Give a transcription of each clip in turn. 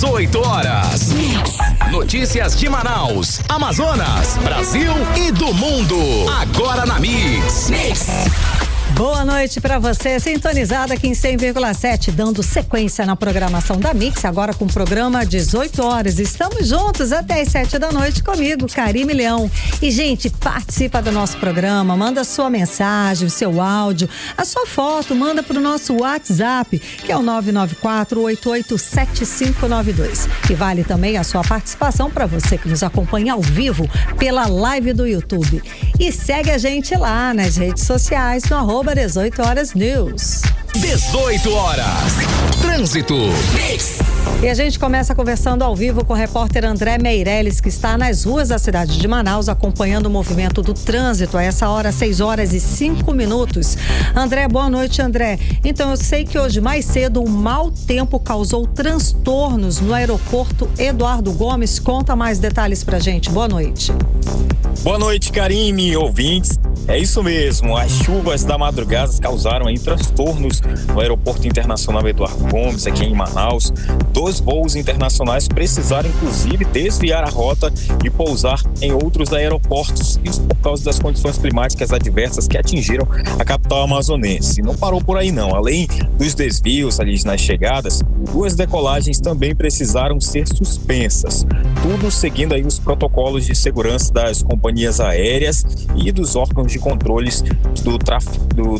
18 horas. Notícias de Manaus, Amazonas, Brasil e do mundo. Agora na Mix. Boa noite para você, sintonizada aqui em 100,7, dando sequência na programação da Mix, agora com o programa 18 horas. Estamos juntos até as 7 da noite comigo, Karime Leão. E, gente, participa do nosso programa, manda sua mensagem, o seu áudio, a sua foto, manda pro nosso WhatsApp, que é o 994-887592. E vale também a sua participação para você que nos acompanha ao vivo pela live do YouTube. E segue a gente lá nas redes sociais, no @18 horas News. 18 horas. Trânsito. E a gente começa conversando ao vivo com o repórter André Meirelles, que está nas ruas da cidade de Manaus, acompanhando o movimento do trânsito a essa hora, 6 horas e 5 minutos. André, boa noite, André. Então, eu sei que hoje mais cedo um mau tempo causou transtornos no aeroporto Eduardo Gomes. Conta mais detalhes pra gente. Boa noite. Boa noite, Karime, ouvintes. É isso mesmo, as chuvas da madrugada causaram aí transtornos no Aeroporto Internacional Eduardo Gomes, aqui em Manaus. 2 voos internacionais precisaram, inclusive, desviar a rota e pousar em outros aeroportos, isso por causa das condições climáticas adversas que atingiram a capital amazonense. Não parou por aí não, além dos desvios ali nas chegadas, 2 decolagens também precisaram ser suspensas, tudo seguindo aí os protocolos de segurança das companhias aéreas e dos órgãos de controles do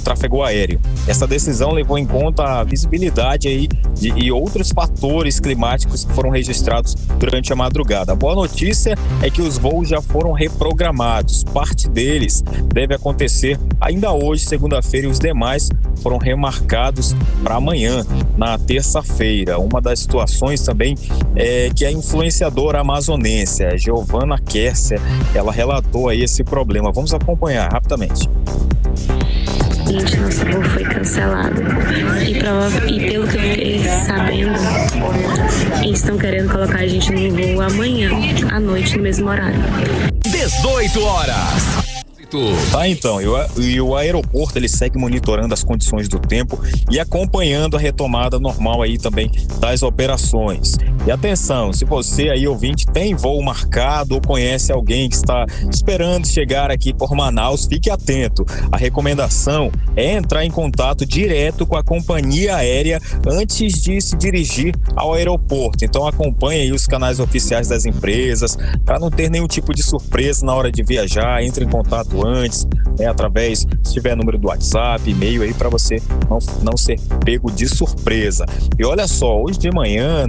tráfego aéreo. Essa decisão levou em conta a visibilidade aí e outros fatores climáticos que foram registrados durante a madrugada. A boa notícia é que os voos já foram reprogramados. Parte deles deve acontecer ainda hoje, segunda-feira, e os demais foram remarcados para amanhã, na terça-feira. Uma das situações também é que a influenciadora amazonense, a Giovana Kersia, ela relatou aí esse problema. Vamos acompanhar rapidamente. Gente, nosso voo foi cancelado. E pelo que eu fiquei sabendo, eles estão querendo colocar a gente no voo amanhã, à noite, no mesmo horário. 18 horas. Tá, então, e o aeroporto ele segue monitorando as condições do tempo e acompanhando a retomada normal aí também das operações. E atenção, se você aí, ouvinte, tem voo marcado ou conhece alguém que está esperando chegar aqui por Manaus, fique atento. A recomendação é entrar em contato direto com a companhia aérea antes de se dirigir ao aeroporto. Então acompanhe aí os canais oficiais das empresas para não ter nenhum tipo de surpresa na hora de viajar. Entre em contato antes, através, se tiver número do WhatsApp, e-mail aí, para você não ser pego de surpresa. E olha só, hoje de manhã,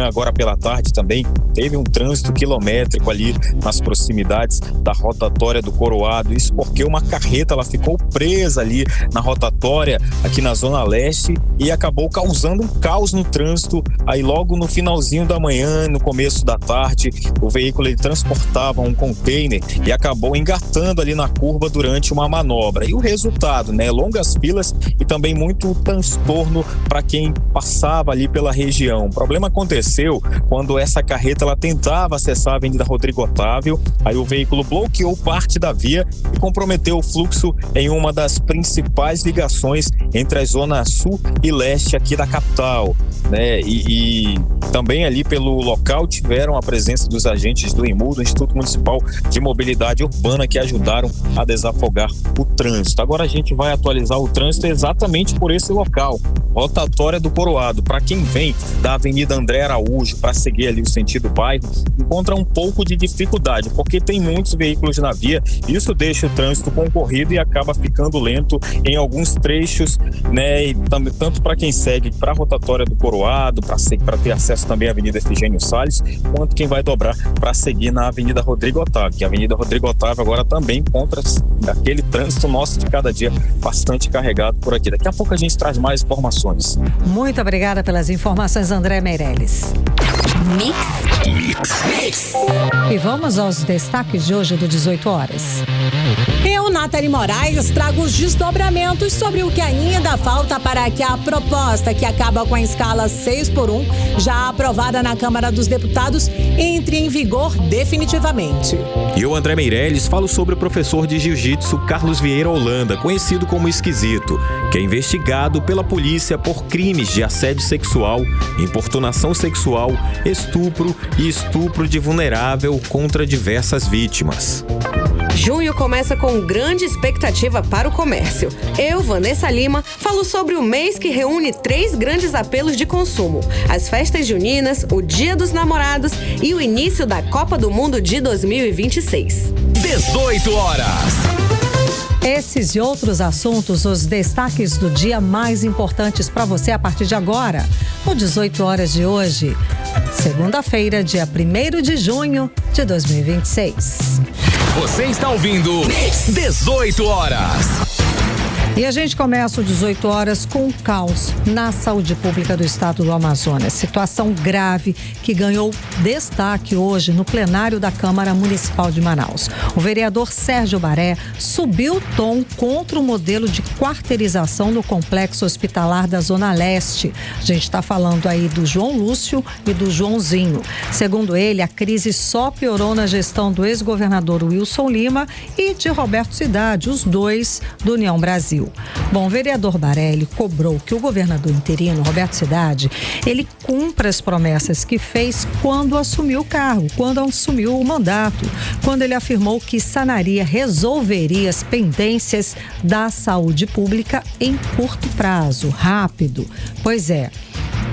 agora pela tarde também, teve um trânsito quilométrico ali nas proximidades da rotatória do Coroado. Isso porque uma carreta, ela ficou presa ali na rotatória, aqui na Zona Leste, e acabou causando um caos no trânsito. Aí logo no finalzinho da manhã, no começo da tarde, o veículo ele transportava um container e acabou engatando ali na curva durante uma manobra. E o resultado, longas filas e também muito transtorno para quem passava ali pela região. O problema aconteceu quando essa carreta ela tentava acessar a Avenida Rodrigo Otávio, aí o veículo bloqueou parte da via e comprometeu o fluxo em uma das principais ligações entre a Zona Sul e Leste aqui da capital, E também ali pelo local tiveram a presença dos agentes do IMU, do Instituto Municipal de Mobilidade Urbana, que ajudaram a desafogar o trânsito. Agora a gente vai atualizar o trânsito exatamente por esse local, rotatória do Coroado. Para quem vem da Avenida André Araújo para seguir ali o sentido bairro, encontra um pouco de dificuldade, porque tem muitos veículos na via. Isso deixa o trânsito concorrido e acaba ficando lento em alguns trechos, E tanto para quem segue para a rotatória do Coroado, para ter acesso também à Avenida Efigênio Salles, quanto quem vai dobrar para seguir na Avenida Rodrigo Otávio, que a Avenida Rodrigo Otávio agora também encontra aquele trânsito nosso de cada dia bastante carregado por aqui. Daqui a pouco a gente traz mais informações. Muito obrigada pelas informações, André Meirelles. Mix. E vamos aos destaques de hoje do 18 horas. Eu Eu, Nathalie Moraes, trago os desdobramentos sobre o que ainda falta para que a proposta que acaba com a escala 6x1, já aprovada na Câmara dos Deputados, entre em vigor definitivamente. E eu, André Meirelles, falo sobre o professor de jiu-jitsu Carlos Vieira Holanda, conhecido como Esquisito, que é investigado pela polícia por crimes de assédio sexual, importunação sexual, estupro e estupro de vulnerável contra diversas vítimas. Junho começa com grande expectativa para o comércio. Eu, Vanessa Lima, falo sobre o mês que reúne 3 grandes apelos de consumo: as festas juninas, o Dia dos Namorados e o início da Copa do Mundo de 2026. 18 horas. Esses e outros assuntos, os destaques do dia mais importantes para você a partir de agora, no 18 horas de hoje, segunda-feira, dia 1º de junho de 2026. Você está ouvindo 18 horas. E a gente começa o 18 horas com o caos na saúde pública do estado do Amazonas. Situação grave que ganhou destaque hoje no plenário da Câmara Municipal de Manaus. O vereador Sérgio Baré subiu o tom contra o modelo de quarteirização no complexo hospitalar da Zona Leste. A gente está falando aí do João Lúcio e do Joãozinho. Segundo ele, a crise só piorou na gestão do ex-governador Wilson Lima e de Roberto Cidade, os dois do União Brasil. Bom, o vereador Barelli cobrou que o governador interino, Roberto Cidade, ele cumpra as promessas que fez quando assumiu o cargo, quando assumiu o mandato, quando ele afirmou que sanaria, resolveria as pendências da saúde pública em curto prazo, rápido. Pois é.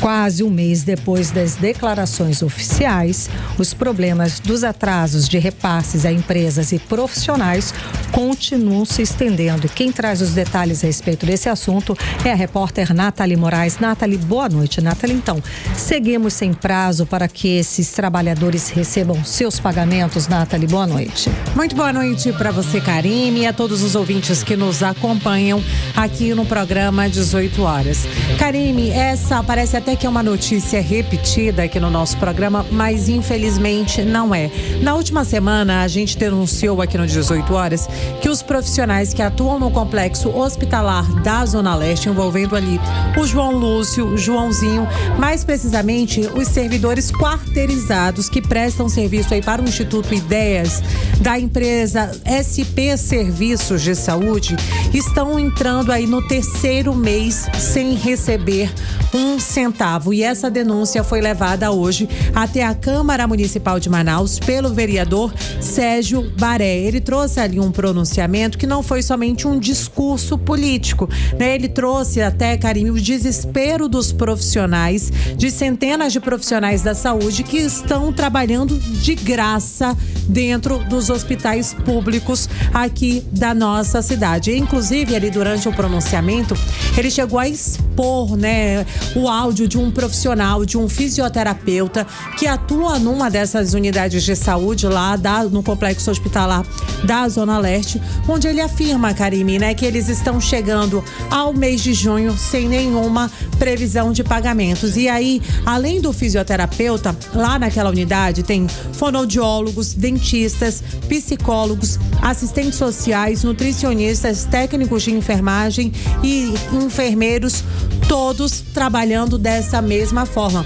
Quase um mês depois das declarações oficiais, os problemas dos atrasos de repasses a empresas e profissionais continuam se estendendo. Quem traz os detalhes a respeito desse assunto é a repórter Nathalie Moraes. Nathalie, boa noite. Nathalie, então, seguimos sem prazo para que esses trabalhadores recebam seus pagamentos. Nathalie, boa noite. Muito boa noite para você, Karime, e a todos os ouvintes que nos acompanham aqui no programa 18 horas. Karime, essa parece até que é uma notícia repetida aqui no nosso programa, mas infelizmente não é. Na última semana, a gente denunciou aqui no 18 horas que os profissionais que atuam no complexo hospitalar da Zona Leste, envolvendo ali o João Lúcio, o Joãozinho, mais precisamente os servidores quarteirizados que prestam serviço aí para o Instituto Ideias da empresa SP Serviços de Saúde, estão entrando aí no 3º mês sem receber um centavo. E essa denúncia foi levada hoje até a Câmara Municipal de Manaus pelo vereador Sérgio Baré. Ele trouxe ali um pronunciamento que não foi somente um discurso político, né? Ele trouxe até, Karime, o desespero dos profissionais, de centenas de profissionais da saúde que estão trabalhando de graça dentro dos hospitais públicos aqui da nossa cidade. E, inclusive, ali durante o pronunciamento, ele chegou a expor, né, o áudio de um profissional, de um fisioterapeuta que atua numa dessas unidades de saúde lá no complexo hospitalar da Zona Leste, onde ele afirma, Karime, né, que eles estão chegando ao mês de junho sem nenhuma previsão de pagamentos. E aí, além do fisioterapeuta, lá naquela unidade tem fonoaudiólogos, dentistas, psicólogos, assistentes sociais, nutricionistas, técnicos de enfermagem e enfermeiros, todos trabalhando dessa mesma forma,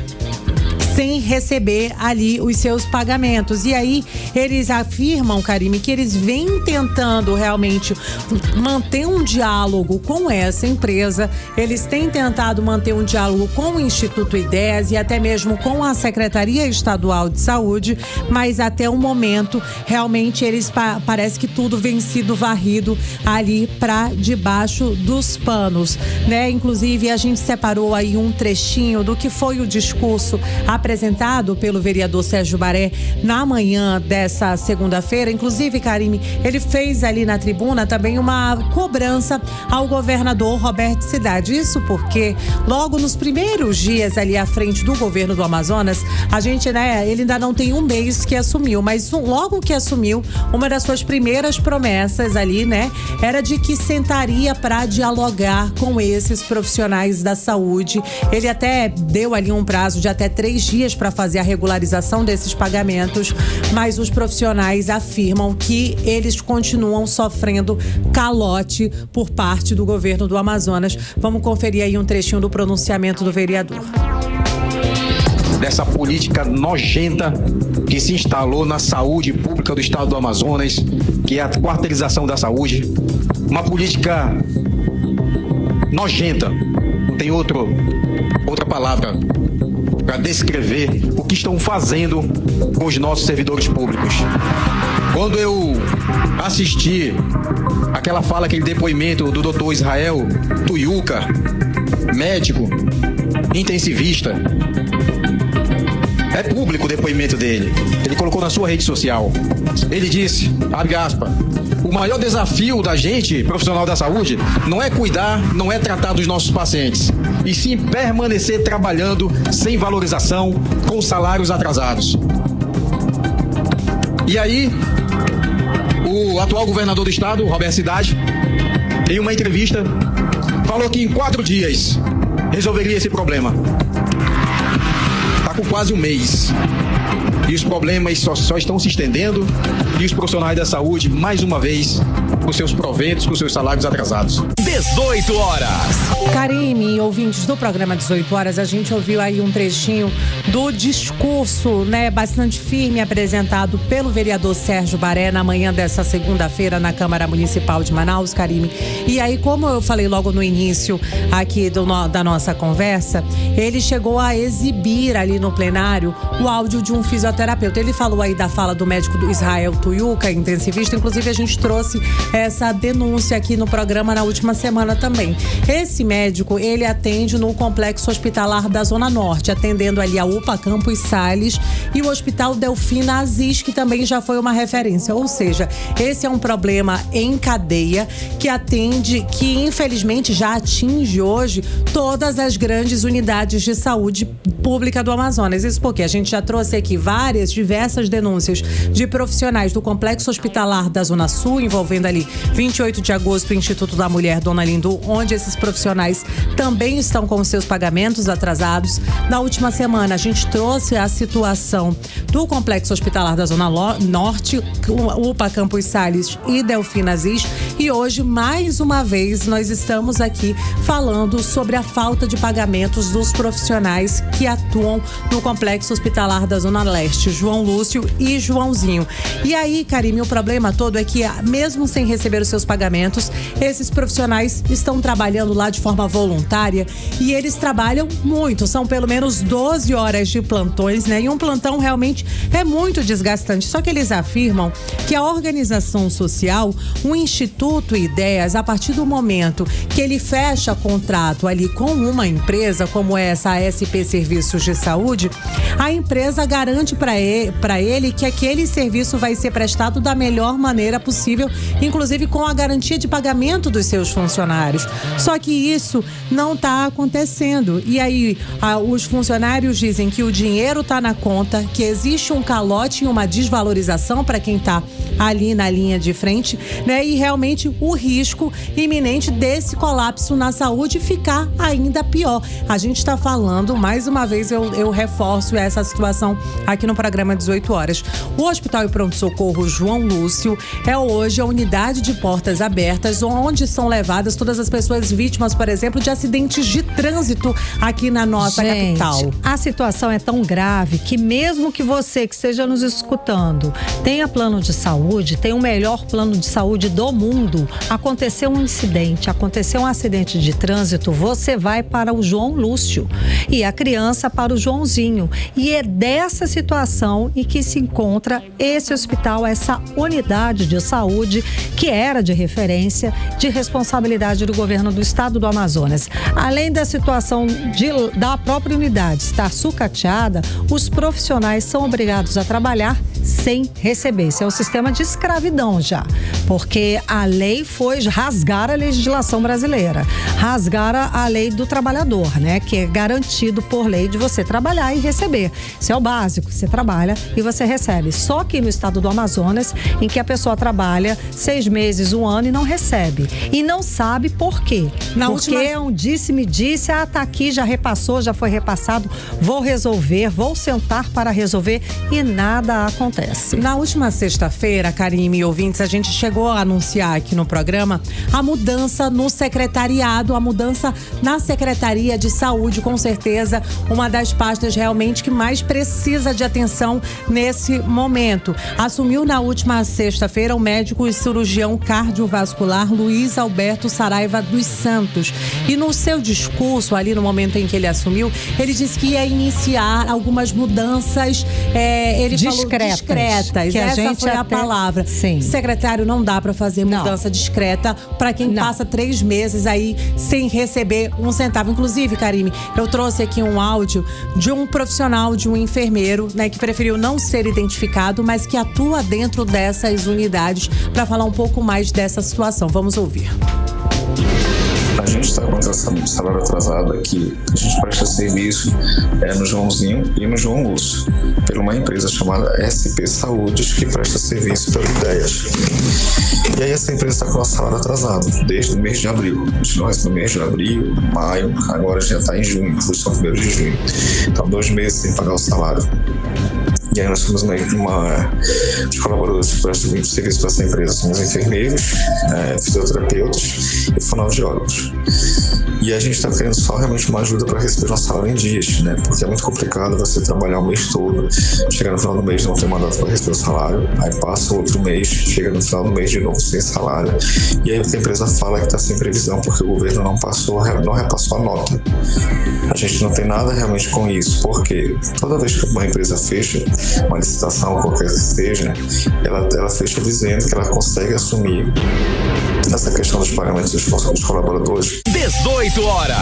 sem receber ali os seus pagamentos. E aí eles afirmam, Karime, que eles vêm tentando realmente manter um diálogo com essa empresa, eles têm tentado manter um diálogo com o Instituto Ideias e até mesmo com a Secretaria Estadual de Saúde, mas até o momento realmente eles parece que tudo vem sido varrido ali para debaixo dos panos, né? Inclusive a gente separou aí um trechinho do que foi o discurso apresentado pelo vereador Sérgio Baré na manhã dessa segunda-feira. Inclusive, Karime, ele fez ali na tribuna também uma cobrança ao governador Roberto Cidade. Isso porque logo nos primeiros dias ali à frente do governo do Amazonas, a gente, né, ele ainda não tem um mês que assumiu, mas logo que assumiu, uma das suas primeiras promessas ali, né, era de que sentaria para dialogar com esses profissionais da saúde. Ele até deu ali um prazo de até 3 dias para fazer a regularização desses pagamentos, mas os profissionais afirmam que eles continuam sofrendo calote por parte do governo do Amazonas. Vamos conferir aí um trechinho do pronunciamento do vereador. Dessa política nojenta que se instalou na saúde pública do estado do Amazonas, que é a quarteirização da saúde. Uma política nojenta, não tem outra palavra para descrever o que estão fazendo com os nossos servidores públicos. Quando eu assisti aquela fala, aquele depoimento do Dr. Israel Tuiuca, médico, intensivista, é público o depoimento dele. Ele colocou na sua rede social. Ele disse, abre aspas, o maior desafio da gente, profissional da saúde, não é cuidar, não é tratar dos nossos pacientes, e sim permanecer trabalhando sem valorização, com salários atrasados. E aí, o atual governador do estado, Roberto Cidade, em uma entrevista, falou que em 4 dias resolveria esse problema. Está com quase um mês. E os problemas só estão se estendendo, e os profissionais da saúde, mais uma vez, com seus proventos, com seus salários atrasados. 18 horas. Karime, ouvintes do programa 18 horas, a gente ouviu aí um trechinho do discurso, né, bastante firme apresentado pelo vereador Sérgio Baré na manhã dessa segunda-feira na Câmara Municipal de Manaus, Karime. E aí, como eu falei logo no início aqui da nossa conversa, ele chegou a exibir ali no plenário o áudio de um fisioterapeuta. Ele falou aí da fala do médico do Israel Tuiuca, intensivista. Inclusive, a gente trouxe essa denúncia aqui no programa na última semana também. Esse médico, ele atende no Complexo Hospitalar da Zona Norte, atendendo ali a UPA Campos Sales e o Hospital Delfina Aziz, que também já foi uma referência. Ou seja, esse é um problema em cadeia que atende, que infelizmente já atinge hoje todas as grandes unidades de saúde pública do Amazonas. Isso porque a gente já trouxe aqui diversas denúncias de profissionais do Complexo Hospitalar da Zona Sul, envolvendo ali 28 de agosto o Instituto da Mulher Dona Lindu, onde esses profissionais também estão com os seus pagamentos atrasados. Na última semana, a gente trouxe a situação do Complexo Hospitalar da Zona Norte, UPA Campos Sales e Delfina Aziz. E hoje, mais uma vez, nós estamos aqui falando sobre a falta de pagamentos dos profissionais que atuam no Complexo Hospitalar da Zona Leste, João Lúcio e Joãozinho. E aí, Karime, o problema todo é que, mesmo sem receber os seus pagamentos, esses profissionais estão trabalhando lá de forma voluntária e eles trabalham muito, são pelo menos 12 horas de plantões, né? E um plantão realmente é muito desgastante. Só que eles afirmam que a organização social, o Instituto Ideias, a partir do momento que ele fecha contrato ali com uma empresa, como essa SP Serviços de Saúde, a empresa garante para ele que aquele serviço vai ser prestado da melhor maneira possível, inclusive com a garantia de pagamento dos seus funcionários. Só que isso não está acontecendo. E aí, os funcionários dizem que o dinheiro está na conta, que existe um calote e uma desvalorização para quem está ali na linha de frente, né? E realmente o risco iminente desse colapso na saúde ficar ainda pior. A gente está falando, mais uma vez eu reforço essa situação aqui no programa 18 horas. O Hospital e Pronto-Socorro João Lúcio é hoje a unidade de portas abertas, onde são levadas todas as pessoas vítimas, por exemplo, de acidentes de trânsito aqui na nossa capital. A situação é tão grave que mesmo que você que esteja nos escutando tenha plano de saúde, tem o melhor plano de saúde do mundo, aconteceu um incidente, aconteceu um acidente de trânsito, você vai para o João Lúcio e a criança para o Joãozinho. E é dessa situação em que se encontra esse hospital, essa unidade de saúde que era de referência, de responsabilidade do governo do estado do Amazonas. Além da situação da própria unidade estar sucateada, os profissionais são obrigados a trabalhar sem receber. Esse é um sistema de escravidão já, porque a lei foi rasgar a legislação brasileira, rasgar a lei do trabalhador, né? Que é garantido por lei de você trabalhar e receber. Isso é o básico, você trabalha e você recebe. Só que no estado do Amazonas, em que a pessoa trabalha 6 meses, 1 ano e não recebe. E não sabe por quê. Porque é um disse-me-disse, tá aqui, já repassou, já foi repassado, vou resolver, vou sentar para resolver e nada acontece. Na última sexta-feira, Karime e ouvintes, a gente chegou a anunciar aqui no programa a mudança no secretariado, a mudança na Secretaria de Saúde, com certeza uma das pastas realmente que mais precisa de atenção nesse momento. Assumiu na última sexta-feira o médico e cirurgião cardiovascular Luiz Alberto Saraiva dos Santos. E no seu discurso, ali no momento em que ele assumiu, ele disse que ia iniciar algumas mudanças discretas. Que essa foi a palavra. Sim. Secretário, não dá para fazer mudança discreta para quem passa 3 meses aí sem receber um centavo. Inclusive, Karime, eu trouxe aqui um áudio de um profissional, de um enfermeiro, né, que preferiu não ser identificado, mas que atua dentro dessas unidades para falar um pouco mais dessa situação. Vamos ouvir. A gente está com esse salário atrasado aqui. A gente presta serviço no Joãozinho e no João Lúcio, por uma empresa chamada SP Saúde, que presta serviço pelo Ideias. E aí essa empresa está com o salário atrasado desde o mês de abril. A gente não recebe no mês de abril, maio, agora já está em junho, foi só 1º de junho. Então 2 meses sem pagar o salário. E aí nós somos os colaboradores que prestam serviço para essa empresa. Somos enfermeiros, fisioterapeutas e fonoaudiólogos. E a gente está querendo só realmente uma ajuda para receber um salário em dias, né? Porque é muito complicado você trabalhar o mês todo, chegar no final do mês não ter mandato para receber o salário, aí passa outro mês, chega no final do mês de novo sem salário. E aí a empresa fala que está sem previsão porque o governo não repassou a nota. A gente não tem nada realmente com isso, porque toda vez que uma empresa fecha uma licitação, qualquer que seja, ela fecha dizendo que ela consegue assumir essa questão dos pagamentos dos colaboradores. 18 horas.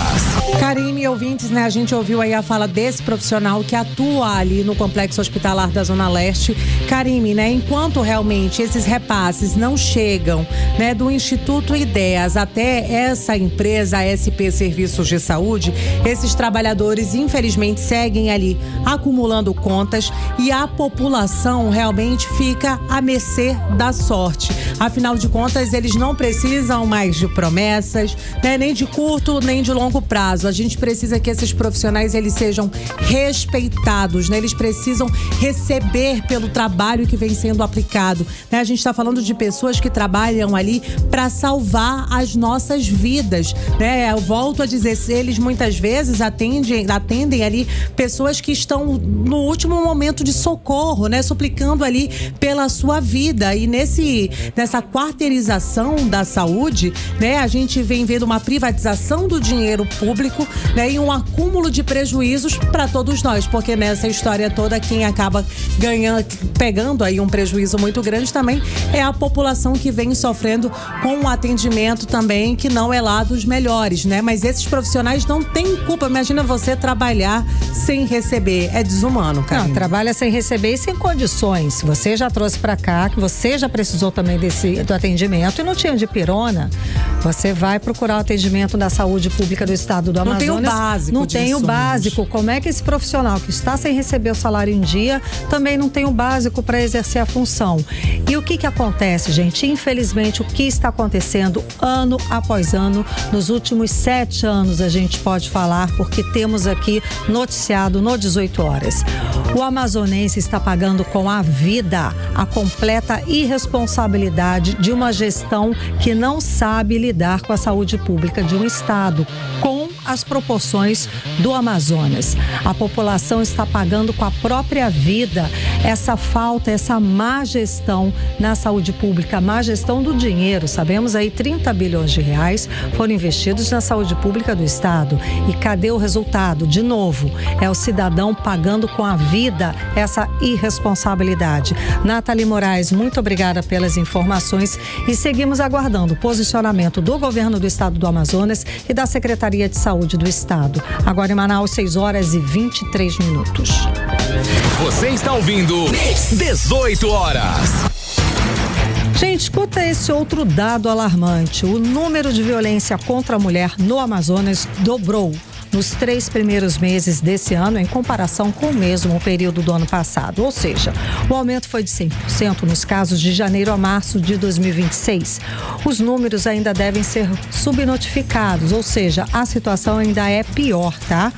Karime e ouvintes, né? A gente ouviu aí a fala desse profissional que atua ali no Complexo Hospitalar da Zona Leste. Karime, né? Enquanto realmente esses repasses não chegam, né, do Instituto Ideias até essa empresa, a SP Serviços de Saúde, esses trabalhadores, infelizmente, seguem ali acumulando contas e a população realmente fica à mercê da sorte. Afinal de contas, eles não precisam mais de promessas, né, nem de curto, nem de longo prazo. A gente precisa que esses profissionais, eles sejam respeitados, né? Eles precisam receber pelo trabalho que vem sendo aplicado, né? A gente está falando de pessoas que trabalham ali para salvar as nossas vidas, né? Eu volto a dizer, eles muitas vezes atendem ali pessoas que estão no último momento de socorro, né? Suplicando ali pela sua vida. E nessa quarteirização da saúde, né? A gente vem vendo uma privatização do dinheiro público, né? E um acúmulo de prejuízos para todos nós, porque nessa história toda quem acaba pegando aí um prejuízo muito grande também é a população que vem sofrendo com um atendimento também que não é lá dos melhores, né? Mas esses profissionais não têm culpa. Imagina você trabalhar sem receber. É desumano, cara. Não, trabalha sem receber e sem condições. Você já trouxe para cá, que você já precisou também do atendimento e não tinha de pirona. Você vai procurar o atendimento da saúde pública do estado do Amazonas. Não tem o básico. Não tem o básico. Como é que esse profissional que está sem receber o salário em dia também não tem o básico para exercer a função? E o que acontece, gente? Infelizmente, o que está acontecendo ano após ano, nos últimos 7 anos a gente pode falar, porque temos aqui noticiado no 18 horas. O amazonense está pagando com a vida a completa irresponsabilidade de uma gestão que não sabe lidar com a saúde pública de um estado, com as proporções do Amazonas. A população está pagando com a própria vida essa falta, essa má gestão na saúde pública, má gestão do dinheiro. Sabemos aí 30 bilhões de reais foram investidos na saúde pública do estado. E cadê o resultado? De novo, é o cidadão pagando com a vida essa irresponsabilidade. Nathalie Moraes, muito obrigada pelas informações e seguimos aguardando o posicionamento do governo do estado do Amazonas e da Secretaria de Saúde do estado. Agora em Manaus, 6h23. Você está ouvindo 18 horas. Gente, escuta esse outro dado alarmante. O número de violência contra a mulher no Amazonas dobrou. nos 3 primeiros meses desse ano em comparação com o mesmo período do ano passado. Ou seja, o aumento foi de 100% nos casos de janeiro a março de 2026. Os números ainda devem ser subnotificados, ou seja, a situação ainda é pior, tá?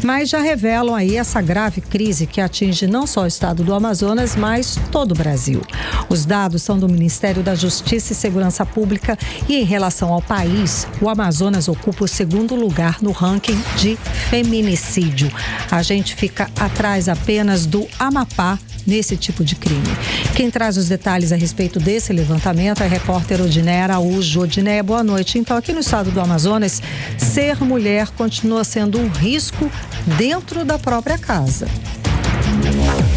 Mas já revelam aí essa grave crise que atinge não só o estado do Amazonas, mas todo o Brasil. Os dados são do Ministério da Justiça e Segurança Pública e, em relação ao país, o Amazonas ocupa o 2º lugar no ranking de feminicídio. A gente fica atrás apenas do Amapá nesse tipo de crime. Quem traz os detalhes a respeito desse levantamento é a repórter Odiné Araújo. Odiné, boa noite. Então, aqui no estado do Amazonas, ser mulher continua sendo um risco dentro da própria casa.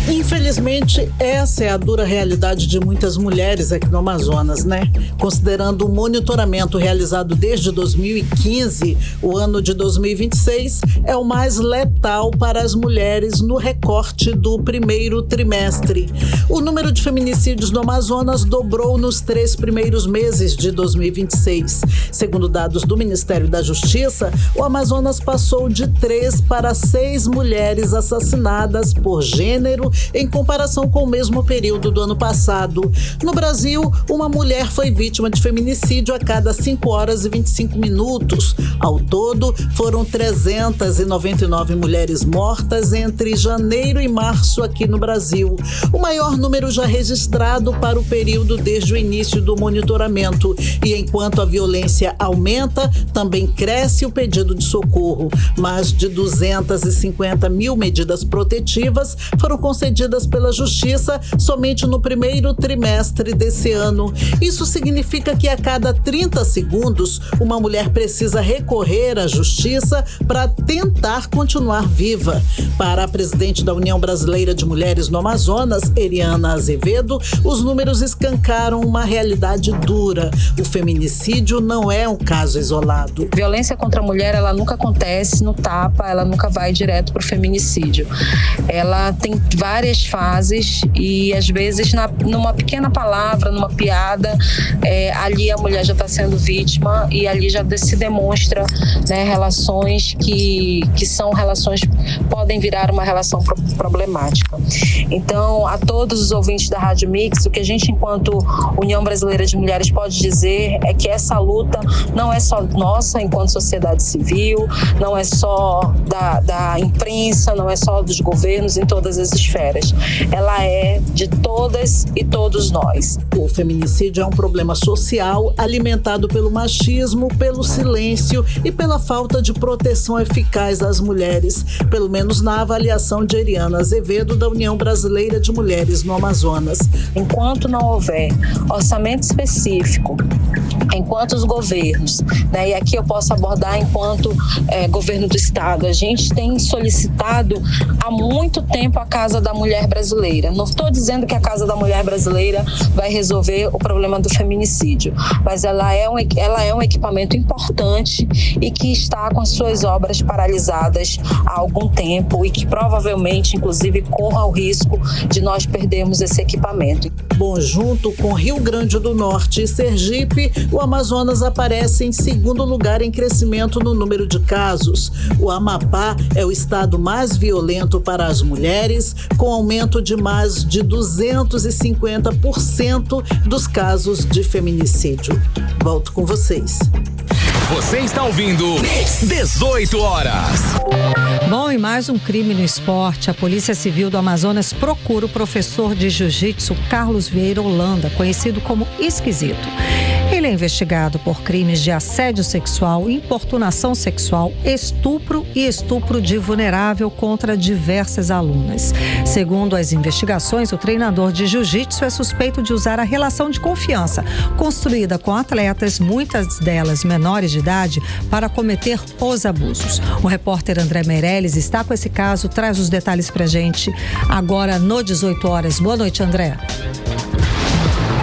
Infelizmente, essa é a dura realidade de muitas mulheres aqui no Amazonas, né? Considerando o monitoramento realizado desde 2015, o ano de 2026 é o mais letal para as mulheres no recorte do primeiro trimestre. O número de feminicídios no Amazonas dobrou nos 3 primeiros meses de 2026. Segundo dados do Ministério da Justiça, o Amazonas passou de 3 para 6 mulheres assassinadas por gênero em comparação com o mesmo período do ano passado. No Brasil, uma mulher foi vítima de feminicídio a cada 5 horas e 25 minutos. Ao todo, foram 399 mulheres mortas entre janeiro e março aqui no Brasil. O maior número já registrado para o período desde o início do monitoramento. E enquanto a violência aumenta, também cresce o pedido de socorro. Mais de 250 mil medidas protetivas foram concedidas pela Justiça somente no primeiro trimestre desse ano. Isso significa que a cada 30 segundos, uma mulher precisa recorrer à Justiça para tentar continuar viva. Para a presidente da União Brasileira de Mulheres no Amazonas, Eriana Azevedo, os números escancaram uma realidade dura. O feminicídio não é um caso isolado. Violência contra a mulher, ela nunca acontece no tapa, ela nunca vai direto para o feminicídio. Ela tem várias fases e, às vezes, numa pequena palavra, numa piada, ali a mulher já está sendo vítima e ali já se demonstra, né, relações que são relações, podem virar uma relação problemática. Então, a todos os ouvintes da Rádio Mix, o que a gente, enquanto União Brasileira de Mulheres, pode dizer é que essa luta não é só nossa enquanto sociedade civil, não é só da imprensa, não é só dos governos em todas as esferas. Ela é de todas e todos nós. O feminicídio é um problema social alimentado pelo machismo, pelo silêncio e pela falta de proteção eficaz às mulheres, pelo menos na avaliação de Eriana Azevedo, da União Brasileira de Mulheres no Amazonas. Enquanto não houver orçamento específico, enquanto os governos, né, e aqui eu posso abordar enquanto governo do estado, a gente tem solicitado há muito tempo a Casa da Mulher Brasileira. Não estou dizendo que a Casa da Mulher Brasileira vai resolver o problema do feminicídio, mas ela é um equipamento importante e que está com as suas obras paralisadas há algum tempo e que provavelmente, inclusive, corra o risco de nós perdermos esse equipamento. Bom, junto com Rio Grande do Norte e Sergipe, o Amazonas aparece em 2º lugar em crescimento no número de casos. O Amapá é o estado mais violento para as mulheres, com aumento de mais de 250% dos casos de feminicídio. Volto com vocês. Você está ouvindo 18 horas. Bom, e mais um crime no esporte. A Polícia Civil do Amazonas procura o professor de jiu-jitsu Carlos Vieira Holanda, conhecido como Esquisito. Ele é investigado por crimes de assédio sexual, importunação sexual, estupro e estupro de vulnerável contra diversas alunas. Segundo as investigações, o treinador de jiu-jitsu é suspeito de usar a relação de confiança construída com atletas, muitas delas menores de idade, para cometer os abusos. O repórter André Meirelles está com esse caso, traz os detalhes pra gente agora no 18 horas. Boa noite, André.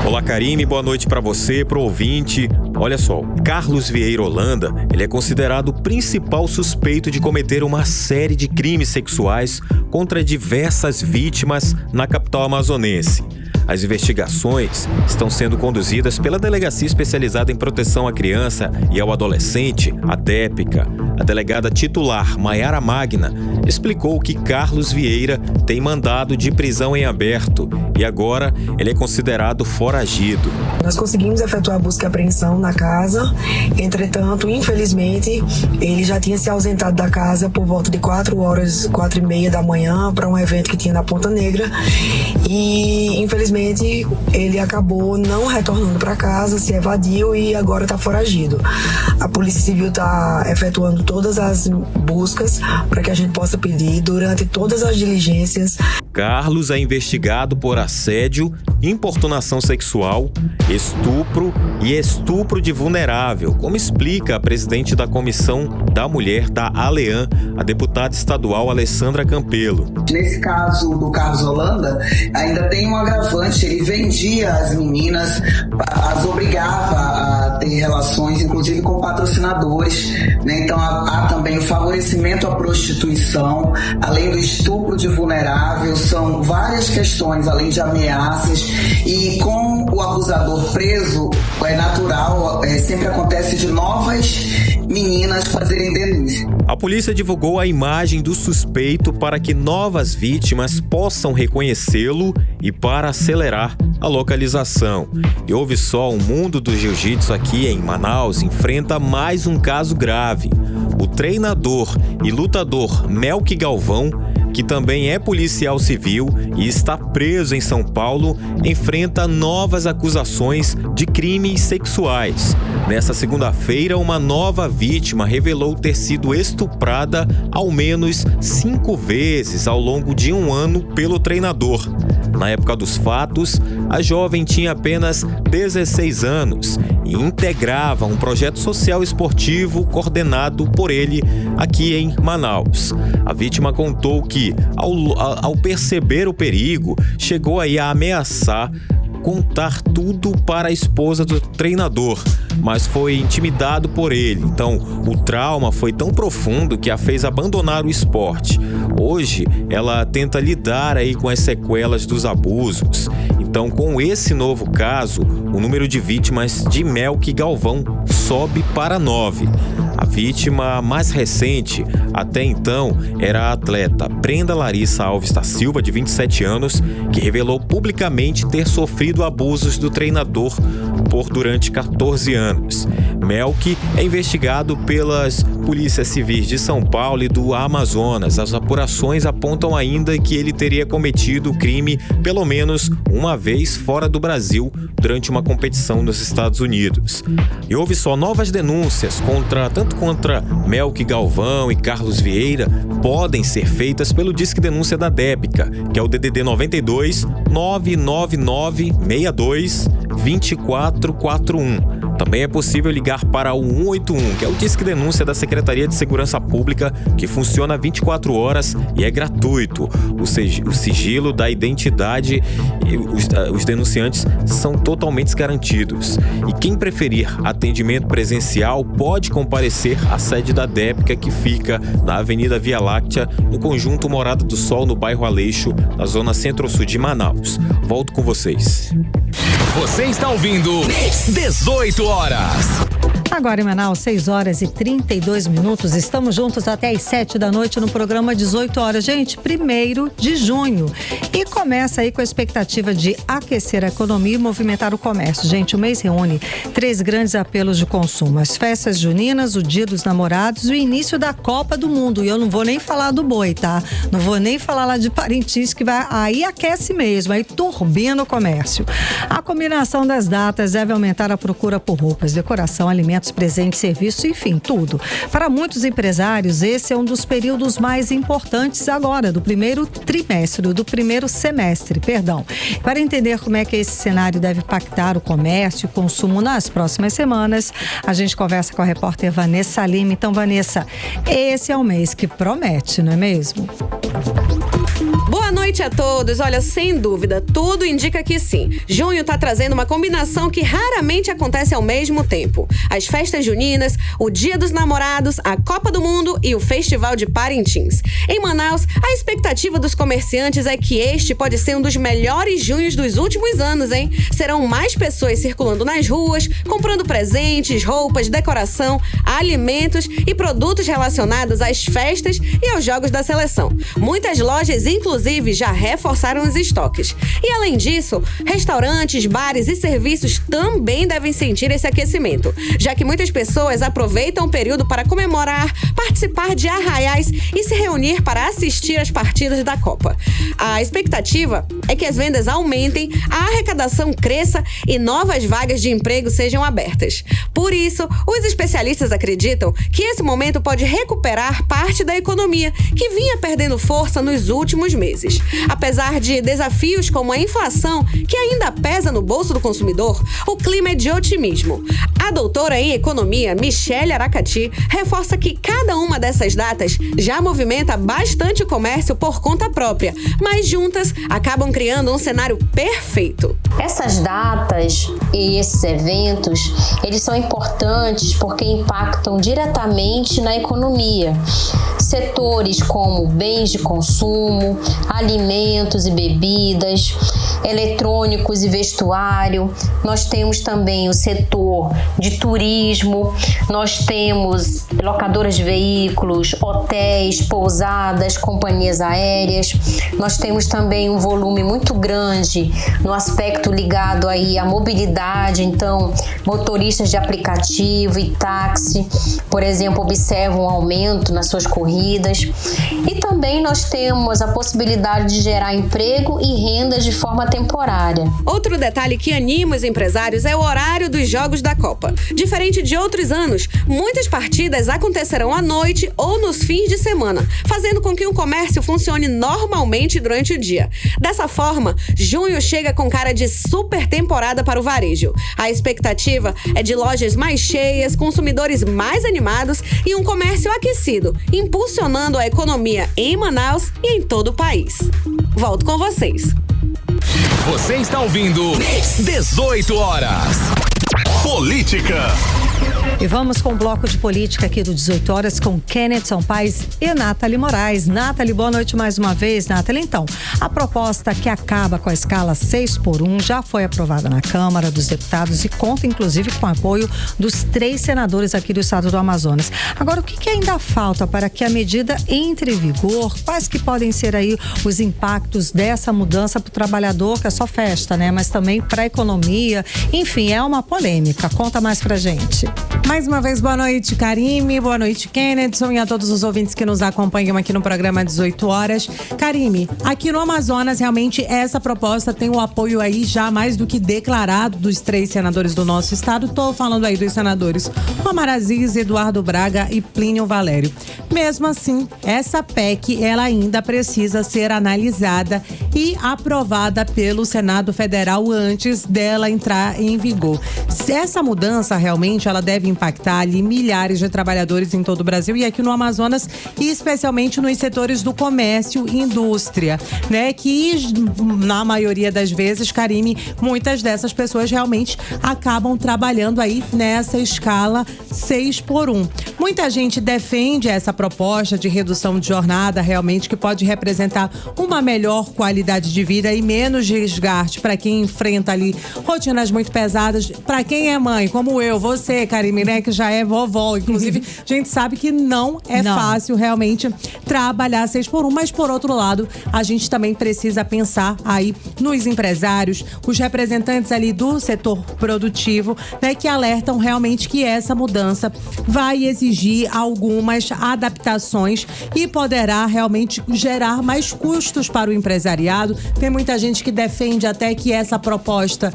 Olá, Karime, boa noite para você, pro ouvinte. Olha só, Carlos Vieira Holanda, ele é considerado o principal suspeito de cometer uma série de crimes sexuais contra diversas vítimas na capital amazonense. As investigações estão sendo conduzidas pela Delegacia Especializada em Proteção à Criança e ao Adolescente, a DEPCA. A delegada titular, Maiara Magna, explicou que Carlos Vieira tem mandado de prisão em aberto e agora ele é considerado foragido. Nós conseguimos efetuar a busca e apreensão na casa, entretanto, infelizmente, ele já tinha se ausentado da casa por volta de 4h30 da manhã para um evento que tinha na Ponta Negra e, infelizmente, ele acabou não retornando para casa, se evadiu e agora está foragido. A Polícia Civil está efetuando todas as buscas para que a gente possa pedir durante todas as diligências. Carlos é investigado por assédio, importunação sexual, estupro e estupro de vulnerável, como explica a presidente da Comissão da Mulher da ALEAN, a deputada estadual Alessandra Campelo. Nesse caso do Carlos Holanda, ainda tem um agravante, ele vendia as meninas, as obrigava a ter relações, inclusive com patrocinadores, né? Então há também o favorecimento à prostituição, além do estupro de vulnerável, são várias questões, além de ameaças, e com o abusador preso, é natural, sempre acontece de novas meninas fazerem denúncia. A polícia divulgou a imagem do suspeito para que novas vítimas possam reconhecê-lo e para acelerar a localização. E ouve só, o mundo do jiu-jitsu aqui em Manaus enfrenta mais um caso grave. O treinador e lutador Melk Galvão, que também é policial civil e está preso em São Paulo, enfrenta novas acusações de crimes sexuais. Nessa segunda-feira, uma nova vítima revelou ter sido estuprada ao menos 5 vezes ao longo de um ano pelo treinador. Na época dos fatos, a jovem tinha apenas 16 anos e integrava um projeto social esportivo coordenado por ele aqui em Manaus. A vítima contou que, ao perceber o perigo, chegou aí a ameaçar contar tudo para a esposa do treinador, mas foi intimidado por ele. Então, o trauma foi tão profundo que a fez abandonar o esporte. Hoje, ela tenta lidar aí com as sequelas dos abusos. Então, com esse novo caso, o número de vítimas de Melk Galvão sobe para 9. A vítima mais recente, até então, era a atleta Brenda Larissa Alves da Silva, de 27 anos, que revelou publicamente ter sofrido abusos do treinador durante 14 anos. Melk é investigado pelas polícias civis de São Paulo e do Amazonas. As apurações apontam ainda que ele teria cometido o crime pelo menos uma vez fora do Brasil durante uma competição nos Estados Unidos. E houve só novas denúncias tanto contra Melk Galvão e Carlos Vieira podem ser feitas pelo Disque Denúncia da DEPCA, que é o DDD 92 999 62 2441. Também é possível ligar para o 181, que é o Disque Denúncia da Secretaria de Segurança Pública, que funciona 24 horas e é gratuito. O sigilo da identidade e os denunciantes são totalmente garantidos. E quem preferir atendimento presencial pode comparecer à sede da DEPCA, que fica na Avenida Via Láctea, no conjunto Morada do Sol, no bairro Aleixo, na zona centro-sul de Manaus. Volto com vocês. Você está ouvindo 18 horas. Agora em Manaus, 6 horas e 32 minutos. Estamos juntos até às 7 da noite no programa 18 horas. Gente, 1º de junho. E começa aí com a expectativa de aquecer a economia e movimentar o comércio. Gente, o mês reúne 3 grandes apelos de consumo. As festas juninas, o Dia dos Namorados e o início da Copa do Mundo. E eu não vou nem falar do boi, tá? Não vou nem falar lá de Parintins, que aí aquece mesmo, aí turbina o comércio. A combinação das datas deve aumentar a procura por roupas, decoração, alimentos, presentes, serviços, enfim, tudo. Para muitos empresários, esse é um dos períodos mais importantes agora, do primeiro semestre. Para entender como é que esse cenário deve impactar o comércio e o consumo nas próximas semanas, a gente conversa com a repórter Vanessa Lima. Então, Vanessa, esse é um mês que promete, não é mesmo? Boa noite, noite a todos. Olha, sem dúvida, tudo indica que sim. Junho tá trazendo uma combinação que raramente acontece ao mesmo tempo. As festas juninas, o Dia dos Namorados, a Copa do Mundo e o Festival de Parintins. Em Manaus, a expectativa dos comerciantes é que este pode ser um dos melhores junhos dos últimos anos, hein? Serão mais pessoas circulando nas ruas, comprando presentes, roupas, decoração, alimentos e produtos relacionados às festas e aos jogos da seleção. Muitas lojas, inclusive, já reforçaram os estoques. E além disso, restaurantes, bares e serviços também devem sentir esse aquecimento, já que muitas pessoas aproveitam o período para comemorar, participar de arraiais e se reunir para assistir às partidas da Copa. A expectativa é que as vendas aumentem, a arrecadação cresça e novas vagas de emprego sejam abertas. Por isso, os especialistas acreditam que esse momento pode recuperar parte da economia, que vinha perdendo força nos últimos meses. Apesar de desafios como a inflação, que ainda pesa no bolso do consumidor, o clima é de otimismo. A doutora em economia, Michele Aracati, reforça que cada uma dessas datas já movimenta bastante o comércio por conta própria, mas juntas acabam criando um cenário perfeito. Essas datas e esses eventos, eles são importantes porque impactam diretamente na economia. Setores como bens de consumo, alimentos e bebidas, eletrônicos e vestuário. Nós temos também o setor de turismo, nós temos locadoras de veículos, hotéis, pousadas, companhias aéreas. Nós temos também um volume muito grande no aspecto ligado aí à mobilidade, então motoristas de aplicativo e táxi, por exemplo, observam um aumento nas suas corridas. E também nós temos a possibilidade de gerar emprego e renda de forma temporária. Outro detalhe que anima os empresários é o horário dos jogos da Copa. Diferente de outros anos, muitas partidas acontecerão à noite ou nos fins de semana, fazendo com que o comércio funcione normalmente durante o dia. Dessa forma, junho chega com cara de super temporada para o varejo. A expectativa é de lojas mais cheias, consumidores mais animados e um comércio aquecido, impulsionando a economia em Manaus e em todo o país. Volto com vocês. Você está ouvindo 18 horas. Política. E vamos com o bloco de política aqui do 18 horas com Kenneth Sampaes e Nathalie Moraes. Nathalie, boa noite mais uma vez. Nathalie, então, a proposta que acaba com a escala 6x1 já foi aprovada na Câmara dos Deputados e conta, inclusive, com o apoio dos 3 senadores aqui do estado do Amazonas. Agora, o que ainda falta para que a medida entre em vigor? Quais que podem ser aí os impactos dessa mudança para o trabalhador, que é só festa, né? Mas também para a economia. Enfim, é uma polêmica. Conta mais pra gente. Mais uma vez, boa noite, Karime, boa noite, Kennedson, e a todos os ouvintes que nos acompanham aqui no programa 18 horas. Karime, aqui no Amazonas, realmente, essa proposta tem o apoio aí já mais do que declarado dos 3 senadores do nosso estado. Tô falando aí dos senadores Omar Aziz, Eduardo Braga e Plínio Valério. Mesmo assim, essa PEC, ela ainda precisa ser analisada e aprovada pelo Senado Federal antes dela entrar em vigor. Essa mudança, realmente, ela deve impactar ali milhares de trabalhadores em todo o Brasil e aqui no Amazonas, e especialmente nos setores do comércio e indústria, né? Que na maioria das vezes, Karime, muitas dessas pessoas realmente acabam trabalhando aí nessa escala 6x1. Muita gente defende essa proposta de redução de jornada, realmente, que pode representar uma melhor qualidade de vida e menos desgaste para quem enfrenta ali rotinas muito pesadas, para quem é mãe, como eu, você, Karime, né, que já é vovó. Inclusive, a gente sabe que não é fácil realmente trabalhar 6x1, mas por outro lado, a gente também precisa pensar aí nos empresários, os representantes ali do setor produtivo, né, que alertam realmente que essa mudança vai exigir algumas adaptações e poderá realmente gerar mais custos para o empresariado. Tem muita gente que defende até que essa proposta,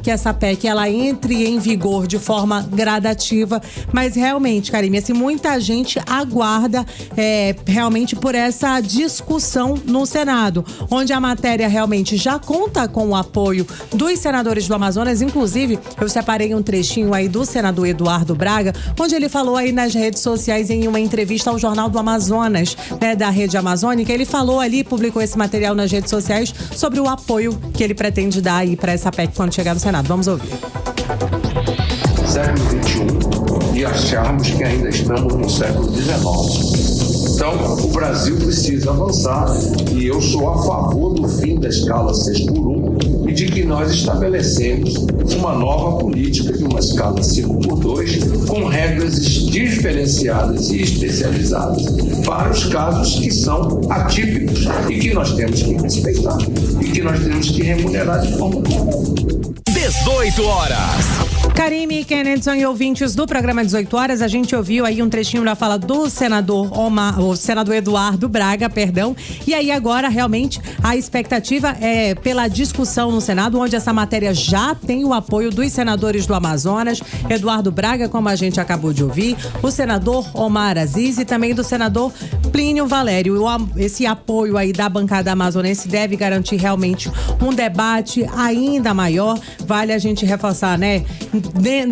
que essa PEC, ela entre em vigor de forma gradativa, expectativa, mas realmente, Karime, assim, muita gente aguarda realmente por essa discussão no Senado, onde a matéria realmente já conta com o apoio dos senadores do Amazonas. Inclusive, eu separei um trechinho aí do senador Eduardo Braga, onde ele falou aí nas redes sociais em uma entrevista ao Jornal do Amazonas, né, da Rede Amazônica. Ele falou ali, publicou esse material nas redes sociais sobre o apoio que ele pretende dar aí para essa PEC quando chegar no Senado. Vamos ouvir. Século XXI e acharmos que ainda estamos no século XIX. Então, o Brasil precisa avançar e eu sou a favor do fim da escala 6x1 e de que nós estabelecemos uma nova política de uma escala 5x2 com regras diferenciadas e especializadas para os casos que são atípicos e que nós temos que respeitar e que nós temos que remunerar de forma correta. 18 horas. Karime, Kennedy e ouvintes do programa 18 horas, a gente ouviu aí um trechinho da fala do senador Eduardo Braga, e aí agora realmente a expectativa é pela discussão no Senado, onde essa matéria já tem o apoio dos senadores do Amazonas, Eduardo Braga, como a gente acabou de ouvir, o senador Omar Aziz e também do senador Plínio Valério. Esse apoio aí da bancada amazonense deve garantir realmente um debate ainda maior. Vale a gente reforçar, né?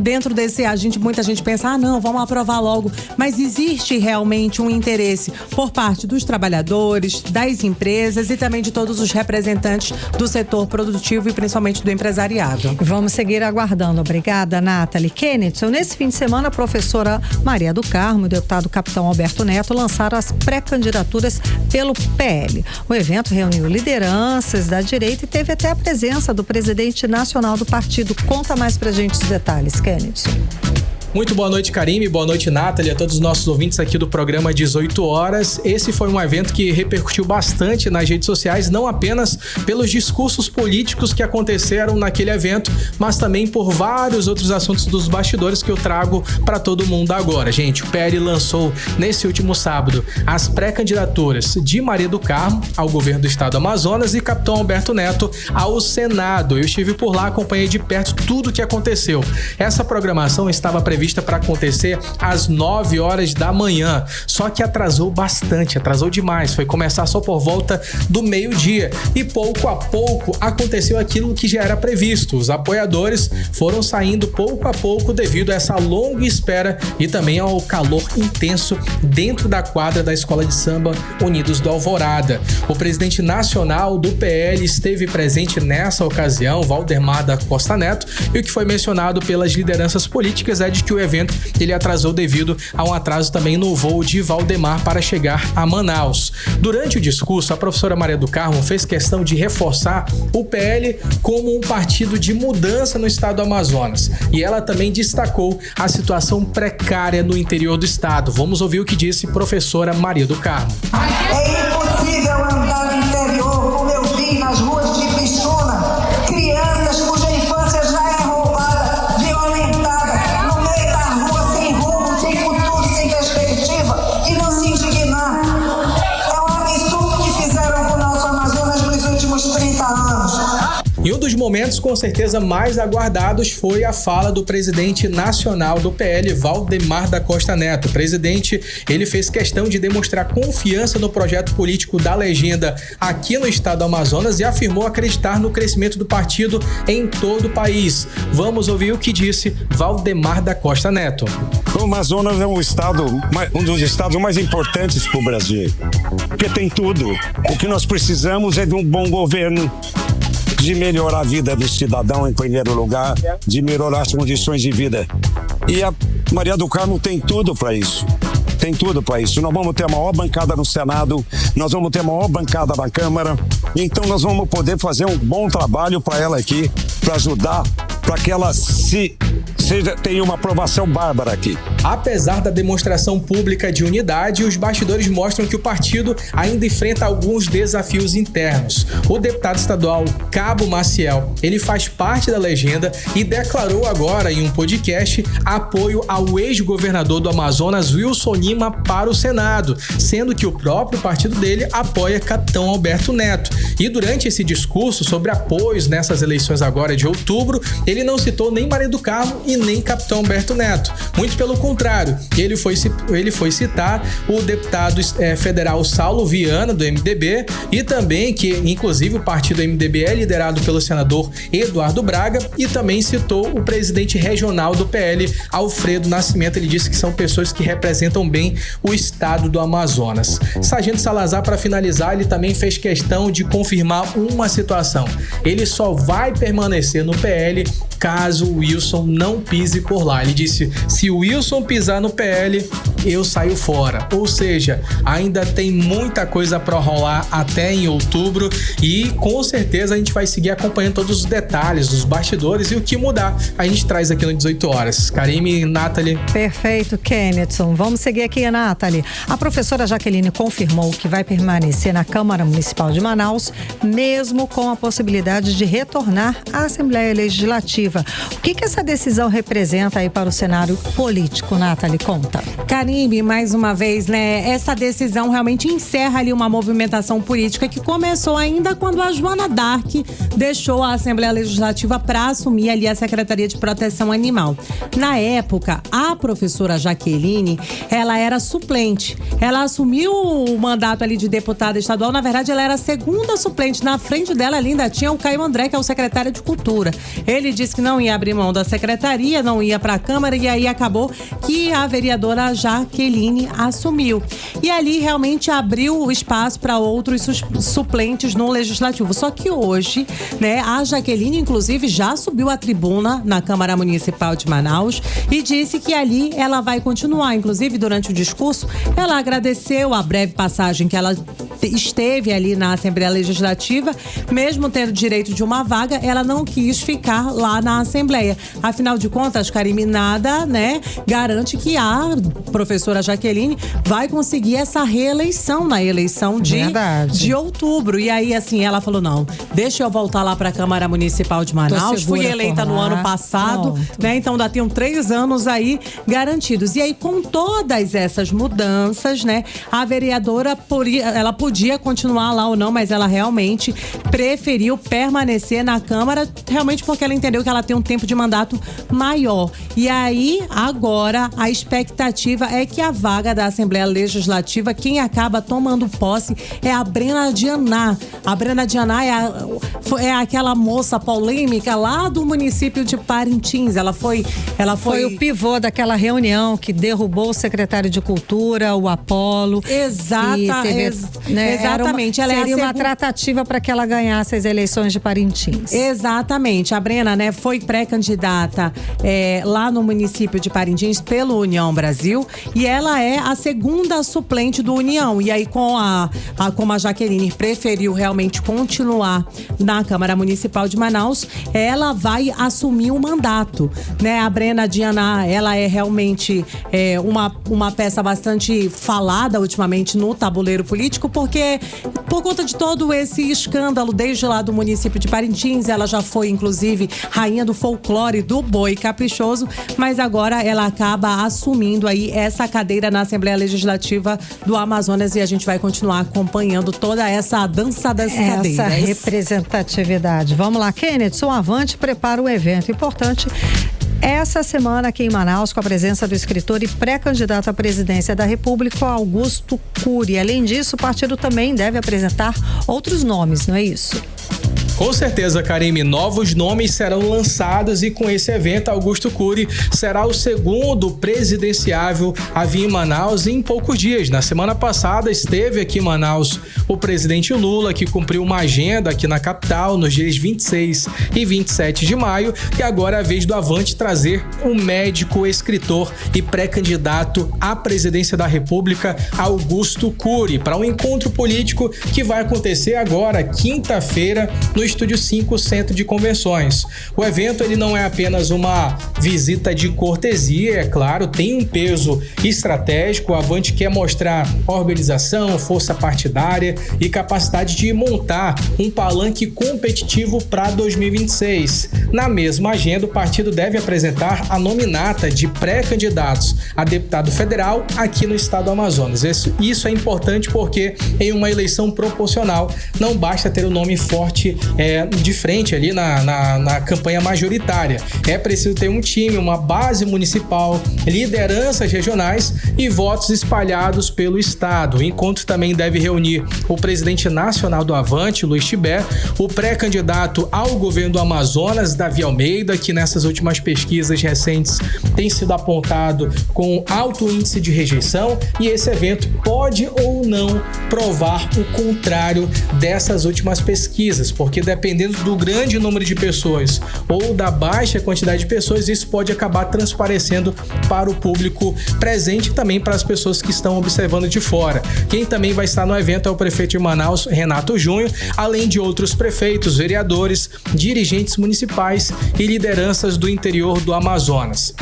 Dentro desse, muita gente pensa, não, vamos aprovar logo, mas existe realmente um interesse por parte dos trabalhadores, das empresas e também de todos os representantes do setor produtivo e principalmente do empresariado. Vamos seguir aguardando. Obrigada, Nathalie. Kennedy, nesse fim de semana, a professora Maria do Carmo e o deputado Capitão Alberto Neto lançaram as pré-candidaturas pelo PL. O evento reuniu lideranças da direita e teve até a presença do presidente nacional do partido. Conta mais pra gente os detalhes, Kennedy. Muito boa noite, Karime, boa noite, Nathalie, a todos os nossos ouvintes aqui do programa 18 horas. Esse foi um evento que repercutiu bastante nas redes sociais, não apenas pelos discursos políticos que aconteceram naquele evento, mas também por vários outros assuntos dos bastidores que eu trago para todo mundo agora. Gente, o PL lançou nesse último sábado as pré-candidaturas de Maria do Carmo ao governo do estado do Amazonas e Capitão Alberto Neto ao Senado. Eu estive por lá, acompanhei de perto tudo o que aconteceu. Essa programação estava prevista para acontecer às 9 horas da manhã, só que atrasou bastante, atrasou demais, foi começar só por volta do meio-dia e pouco a pouco aconteceu aquilo que já era previsto. Os apoiadores foram saindo pouco a pouco devido a essa longa espera e também ao calor intenso dentro da quadra da Escola de Samba Unidos do Alvorada. O presidente nacional do PL esteve presente nessa ocasião, Valdemar da Costa Neto, e o que foi mencionado pelas lideranças políticas é de que o evento ele atrasou devido a um atraso também no voo de Valdemar para chegar a Manaus. Durante o discurso, a professora Maria do Carmo fez questão de reforçar o PL como um partido de mudança no estado do Amazonas. E ela também destacou a situação precária no interior do estado. Vamos ouvir o que disse professora Maria do Carmo. É impossível andar no interior, como eu vi nas ruas de Pixuna, crianças cuja infância já é roubada, violentada, sem rumo, sem futuro, sem perspectiva, e não se indignar. É um absurdo que fizeram com o nosso Amazonas nos últimos 30 anos. E um dos momentos com certeza mais aguardados foi a fala do presidente nacional do PL, Valdemar da Costa Neto. O presidente, ele fez questão de demonstrar confiança no projeto político da legenda aqui no estado do Amazonas e afirmou acreditar no crescimento do partido em todo o país. Vamos ouvir o que disse Valdemar da Costa Neto. O Amazonas é um dos estados mais importantes para o Brasil, porque tem tudo. O que nós precisamos é de um bom governo, de melhorar a vida do cidadão em primeiro lugar, de melhorar as condições de vida. E a Maria do Carmo tem tudo para isso. Tem tudo para isso. Nós vamos ter a maior bancada no Senado, nós vamos ter a maior bancada na Câmara, então nós vamos poder fazer um bom trabalho para ela aqui, para ajudar, para que ela tenha uma aprovação bárbara aqui. Apesar da demonstração pública de unidade, os bastidores mostram que o partido ainda enfrenta alguns desafios internos. O deputado estadual Cabo Maciel, ele faz parte da legenda e declarou agora em um podcast apoio ao ex-governador do Amazonas, Wilson Lima, para o Senado, sendo que o próprio partido dele apoia Capitão Alberto Neto. E durante esse discurso sobre apoios nessas eleições agora de outubro, ele não citou nem Maria do Carmo e nem capitão Humberto Neto. Muito pelo contrário, ele foi citar o deputado federal Saulo Viana, do MDB, e também que, inclusive, o partido MDB é liderado pelo senador Eduardo Braga, e também citou o presidente regional do PL, Alfredo Nascimento. Ele disse que são pessoas que representam bem o estado do Amazonas. Sargento Salazar, para finalizar, ele também fez questão de confirmar uma situação. Ele só vai permanecer no PL caso o Wilson não pise por lá. Ele disse: se o Wilson pisar no PL, eu saio fora. Ou seja, ainda tem muita coisa para rolar até em outubro, e com certeza a gente vai seguir acompanhando todos os detalhes dos bastidores, e o que mudar a gente traz aqui no 18 horas. Karime e Nathalie. Perfeito, Kennethson. Vamos seguir aqui, Nathalie. A professora Jaqueline confirmou que vai permanecer na Câmara Municipal de Manaus, mesmo com a possibilidade de retornar à Assembleia Legislativa. O que essa decisão representa aí para o cenário político, Nathalie? Conta. Karime, mais uma vez, né? Essa decisão realmente encerra ali uma movimentação política que começou ainda quando a Joana Dark deixou a Assembleia Legislativa para assumir ali a Secretaria de Proteção Animal. Na época, a professora Jaqueline, ela era suplente. Ela assumiu o mandato ali de deputada estadual. Na verdade, ela era a segunda suplente. Na frente dela ali ainda tinha o Caio André, que é o secretário de Cultura. Ele disse que não ia abrir mão da secretaria, não ia para a Câmara, e aí acabou que a vereadora Jaqueline assumiu. E ali realmente abriu o espaço para outros suplentes no Legislativo. Só que hoje, né, a Jaqueline, inclusive, já subiu à tribuna na Câmara Municipal de Manaus e disse que ali ela vai continuar. Inclusive, durante o discurso, ela agradeceu a breve passagem que ela esteve ali na Assembleia Legislativa. Mesmo tendo direito de uma vaga, ela não quis ficar lá na Assembleia. Afinal de contas, Karime, nada, né, garante que a professora Jaqueline vai conseguir essa reeleição na eleição de outubro. E aí, assim, ela falou: não, deixa eu voltar lá para a Câmara Municipal de Manaus. Fui eleita no ano passado, né? Então ainda tem 3 anos aí garantidos. E aí, com todas essas mudanças, né, a vereadora ela podia continuar lá ou não, mas ela realmente preferiu permanecer na Câmara, realmente porque ela entendeu que ela tem um tempo de mandato maior. E aí, agora, a expectativa é que a vaga da Assembleia Legislativa, quem acaba tomando posse é a Brena Dianá. A Brena Dianá é aquela moça polêmica lá do município de Parintins. Ela foi o pivô daquela reunião que derrubou o secretário de Cultura, o Apolo. Exatamente. Seria uma tratativa para que ela ganhasse as eleições de Parintins. Exatamente. A Brena, né, foi pré-candidata lá no município de Parintins pelo União Brasil, e ela é a segunda suplente do União. E aí, como a Jaqueline preferiu realmente continuar na Câmara Municipal de Manaus, ela vai assumir o mandato, né? A Brena Dianá, ela é realmente uma peça bastante falada ultimamente no tabuleiro político, porque por conta de todo esse escândalo desde lá do município de Parintins, ela já foi inclusive rainha do folclore do boi caprichoso, mas agora ela acaba assumindo aí essa cadeira na Assembleia Legislativa do Amazonas, e a gente vai continuar acompanhando toda essa dança das cadeiras. Essa representatividade. Vamos lá, Kenneth, o Avante prepara o evento importante essa semana aqui em Manaus, com a presença do escritor e pré-candidato à presidência da República, Augusto Cury. Além disso, o partido também deve apresentar outros nomes, não é isso? Com certeza, Karime, novos nomes serão lançados, e com esse evento, Augusto Cury será o segundo presidenciável a vir em Manaus em poucos dias. Na semana passada esteve aqui em Manaus o presidente Lula, que cumpriu uma agenda aqui na capital nos dias 26 e 27 de maio, e agora é a vez do Avante trazer um médico, escritor e pré-candidato à presidência da República, Augusto Cury, para um encontro político que vai acontecer agora, quinta-feira, no Estúdio 5, Centro de Convenções. O evento, ele não é apenas uma visita de cortesia, é claro, tem um peso estratégico. O Avante quer mostrar organização, força partidária e capacidade de montar um palanque competitivo para 2026. Na mesma agenda, o partido deve apresentar a nominata de pré-candidatos a deputado federal aqui no estado do Amazonas. Isso é importante porque em uma eleição proporcional não basta ter um nome forte de frente ali na campanha majoritária. É preciso ter um time, uma base municipal, lideranças regionais e votos espalhados pelo estado. O encontro também deve reunir o presidente nacional do Avante, Luiz Tibé, o pré-candidato ao governo do Amazonas, Davi Almeida, que nessas últimas pesquisas recentes tem sido apontado com alto índice de rejeição, e esse evento pode ou não provar o contrário dessas últimas pesquisas, porque dependendo do grande número de pessoas ou da baixa quantidade de pessoas, isso pode acabar transparecendo para o público presente e também para as pessoas que estão observando de fora. Quem também vai estar no evento é o prefeito de Manaus, Renato Júnior, além de outros prefeitos, vereadores, dirigentes municipais e lideranças do interior do Amazonas.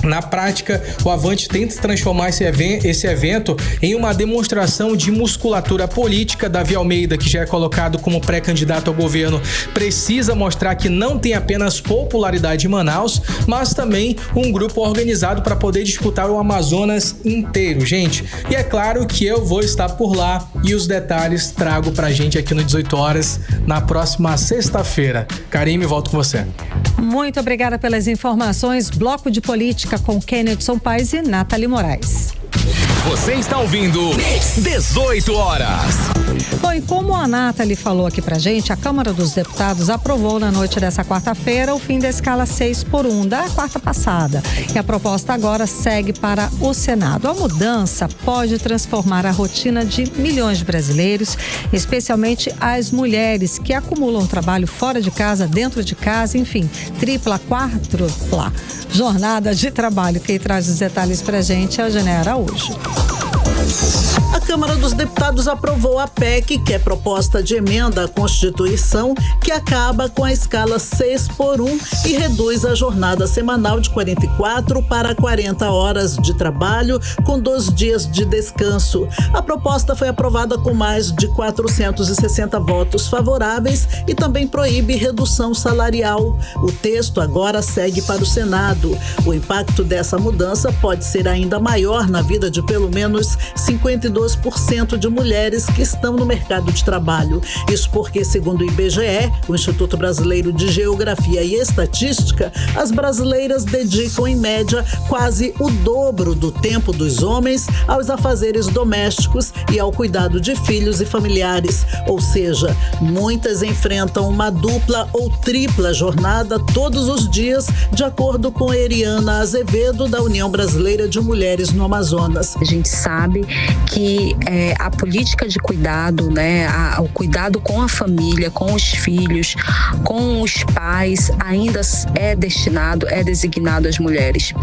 Na prática, o Avante tenta transformar esse evento em uma demonstração de musculatura política. Davi Almeida, que já é colocado como pré-candidato ao governo, precisa mostrar que não tem apenas popularidade em Manaus, mas também um grupo organizado para poder disputar o Amazonas inteiro, gente. E é claro que eu vou estar por lá e os detalhes trago pra gente aqui no 18 horas na próxima sexta-feira. Karime, volto com você. Muito obrigada pelas informações. Bloco de Política com Kennedson Paes e Nathalie Moraes. Você está ouvindo 18 horas. Bom, e como a Nathalie falou aqui pra gente, a Câmara dos Deputados aprovou na noite dessa quarta-feira o fim da escala 6x1 da quarta passada. E a proposta agora segue para o Senado. A mudança pode transformar a rotina de milhões de brasileiros, especialmente as mulheres que acumulam trabalho fora de casa, dentro de casa, enfim, tripla, quádrupla jornada de trabalho. Quem traz os detalhes pra gente é o Eugênia Araújo. A Câmara dos Deputados aprovou a PEC, que é proposta de emenda à Constituição, que acaba com a escala 6x1 e reduz a jornada semanal de 44 para 40 horas de trabalho, com 2 dias de descanso. A proposta foi aprovada com mais de 460 votos favoráveis e também proíbe redução salarial. O texto agora segue para o Senado. O impacto dessa mudança pode ser ainda maior na vida de pelo menos 52% de mulheres que estão no mercado de trabalho. Isso porque, segundo o IBGE, o Instituto Brasileiro de Geografia e Estatística, as brasileiras dedicam, em média, quase o dobro do tempo dos homens aos afazeres domésticos e ao cuidado de filhos e familiares. Ou seja, muitas enfrentam uma dupla ou tripla jornada todos os dias, de acordo com Eriana Azevedo, da União Brasileira de Mulheres no Amazonas. A gente sabe que a política de cuidado, né, o cuidado com a família, com os filhos, com os pais, ainda é designado às mulheres.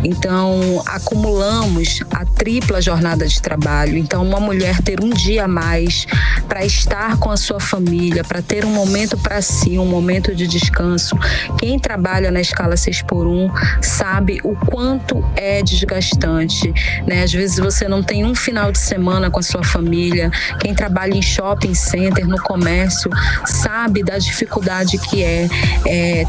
Então, acumulamos a tripla jornada de trabalho. Então, uma mulher ter um dia a mais para estar com a sua família, para ter um momento para si, um momento de descanso. Quem trabalha na escala 6x1 sabe o quanto é desgastante, né? Às vezes você não tem um final de semana com a sua família. Quem trabalha em shopping center, no comércio, sabe da dificuldade que é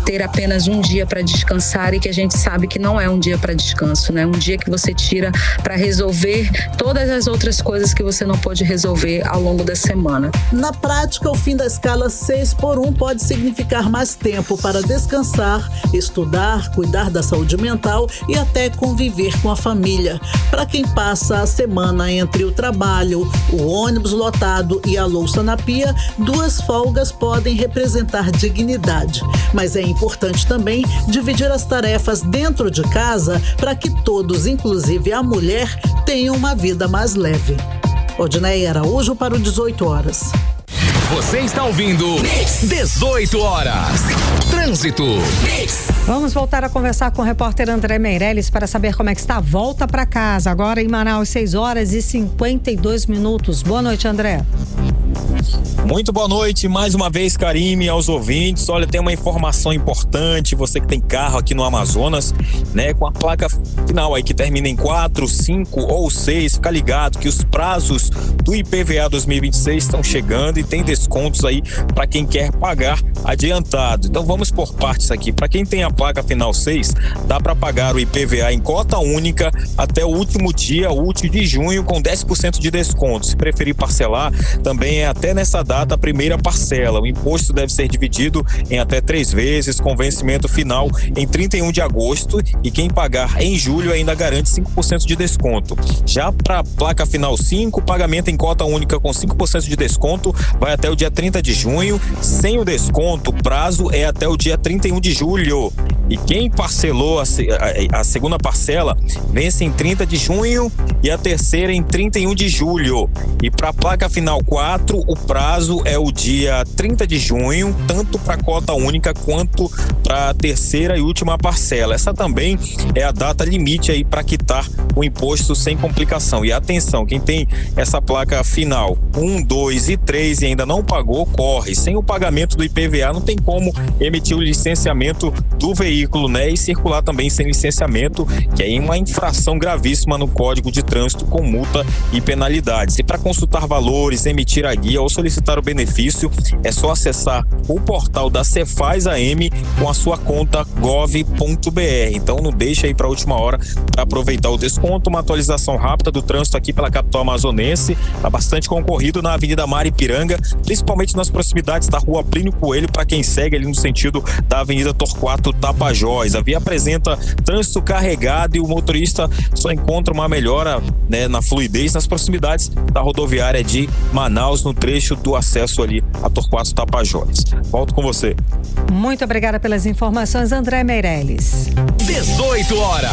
ter apenas um dia para descansar, e que a gente sabe que não é um dia para descanso, né? Um dia que você tira para resolver todas as outras coisas que você não pôde resolver ao longo da semana. Na prática, o fim da escala 6x1 pode significar mais tempo para descansar, estudar, cuidar da saúde mental e até conviver com a família. Para quem passa a semana entre o trabalho, o ônibus lotado e a louça na pia, 2 folgas podem representar dignidade. Mas é importante também dividir as tarefas dentro de casa para que todos, inclusive a mulher, tenham uma vida mais leve. Odinei Araújo para o 18 horas. Você está ouvindo 18 horas. Trânsito. Vamos voltar a conversar com o repórter André Meirelles para saber como é que está a volta para casa. Agora em Manaus, 6 horas e 52 minutos. Boa noite, André. Muito boa noite, mais uma vez, Karime, aos ouvintes. Olha, tem uma informação importante, você que tem carro aqui no Amazonas, né, com a placa final aí que termina em 4, 5 ou 6, fica ligado que os prazos do IPVA 2026 estão chegando e tem descontos aí para quem quer pagar adiantado. Então vamos por partes aqui. Para quem tem a placa final 6, dá para pagar o IPVA em cota única até o último dia útil de junho com 10% de desconto. Se preferir parcelar, também é até nessa data data a primeira parcela. O imposto deve ser dividido em até 3 vezes, com vencimento final em 31 de agosto, e quem pagar em julho ainda garante 5% de desconto. Já para a placa final 5, pagamento em cota única com 5% de desconto vai até o dia 30 de junho. Sem o desconto, o prazo é até o dia 31 de julho. E quem parcelou a segunda parcela vence em 30 de junho e a terceira em 31 de julho. E para a placa final 4, o prazo é o dia 30 de junho, tanto para a cota única quanto para a terceira e última parcela. Essa também é a data limite aí para quitar o imposto sem complicação. E atenção, quem tem essa placa final 1, 2 e 3 e ainda não pagou, corre. Sem o pagamento do IPVA não tem como emitir o licenciamento do veículo, né? E circular também sem licenciamento, que é uma infração gravíssima no Código de Trânsito, com multa e penalidades. E para consultar valores, emitir a guia ou solicitar o benefício, é só acessar o portal da Cefaz AM com a sua conta gov.br. Então não deixa aí para a última hora para aproveitar o desconto. Uma atualização rápida do trânsito aqui pela capital amazonense. Está bastante concorrido na Avenida Maripiranga, principalmente nas proximidades da Rua Plínio Coelho, para quem segue ali no sentido da Avenida Torquato Tapajós. A via apresenta trânsito carregado e o motorista só encontra uma melhora, né, na fluidez nas proximidades da rodoviária de Manaus, no trecho do acesso ali a Torquato Tapajós. Volto com você. Muito obrigada pelas informações, André Meirelles. 18 horas.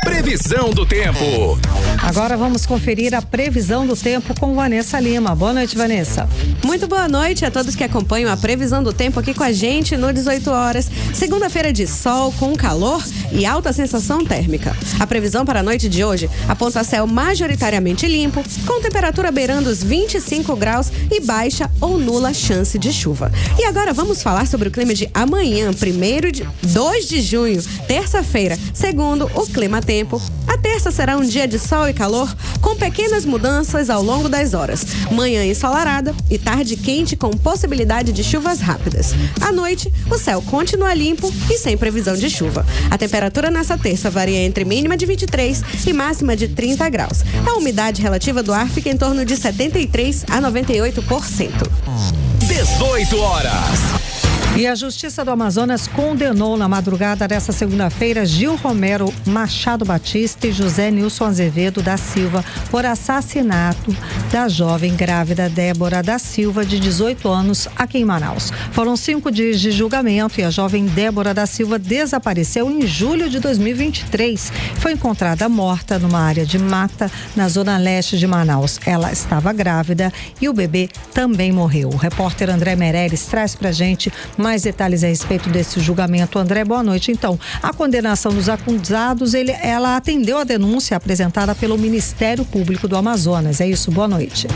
Previsão do tempo. Agora vamos conferir a previsão do tempo com Vanessa Lima. Boa noite, Vanessa. Muito boa noite a todos que acompanham a previsão do tempo aqui com a gente no 18 horas. Segunda-feira de sol com calor e alta sensação térmica. A previsão para a noite de hoje aponta céu majoritariamente limpo, com temperatura beirando os 25 graus e baixa ou nula chance de chuva. E agora vamos falar sobre o clima de amanhã, 2 de junho, terça-feira, segundo o Clima Tempo. A terça será um dia de sol e calor, com pequenas mudanças ao longo das horas. Manhã ensolarada e tarde quente com possibilidade de chuvas rápidas. À noite, o céu continua limpo e sem previsão de chuva. A temperatura nessa terça varia entre mínima de 23 e máxima de 30 graus. A umidade relativa do ar fica em torno de 73 a 98%. 18 horas. E a Justiça do Amazonas condenou na madrugada desta segunda-feira Gil Romero Machado Batista e José Nilson Azevedo da Silva por assassinato da jovem grávida Débora da Silva, de 18 anos, aqui em Manaus. Foram 5 dias de julgamento e a jovem Débora da Silva desapareceu em julho de 2023. Foi encontrada morta numa área de mata na zona leste de Manaus. Ela estava grávida e o bebê também morreu. O repórter André Meirelles traz pra gente mais detalhes a respeito desse julgamento. André, boa noite. Então, a condenação dos acusados, ela atendeu a denúncia apresentada pelo Ministério Público do Amazonas. É isso? Boa noite.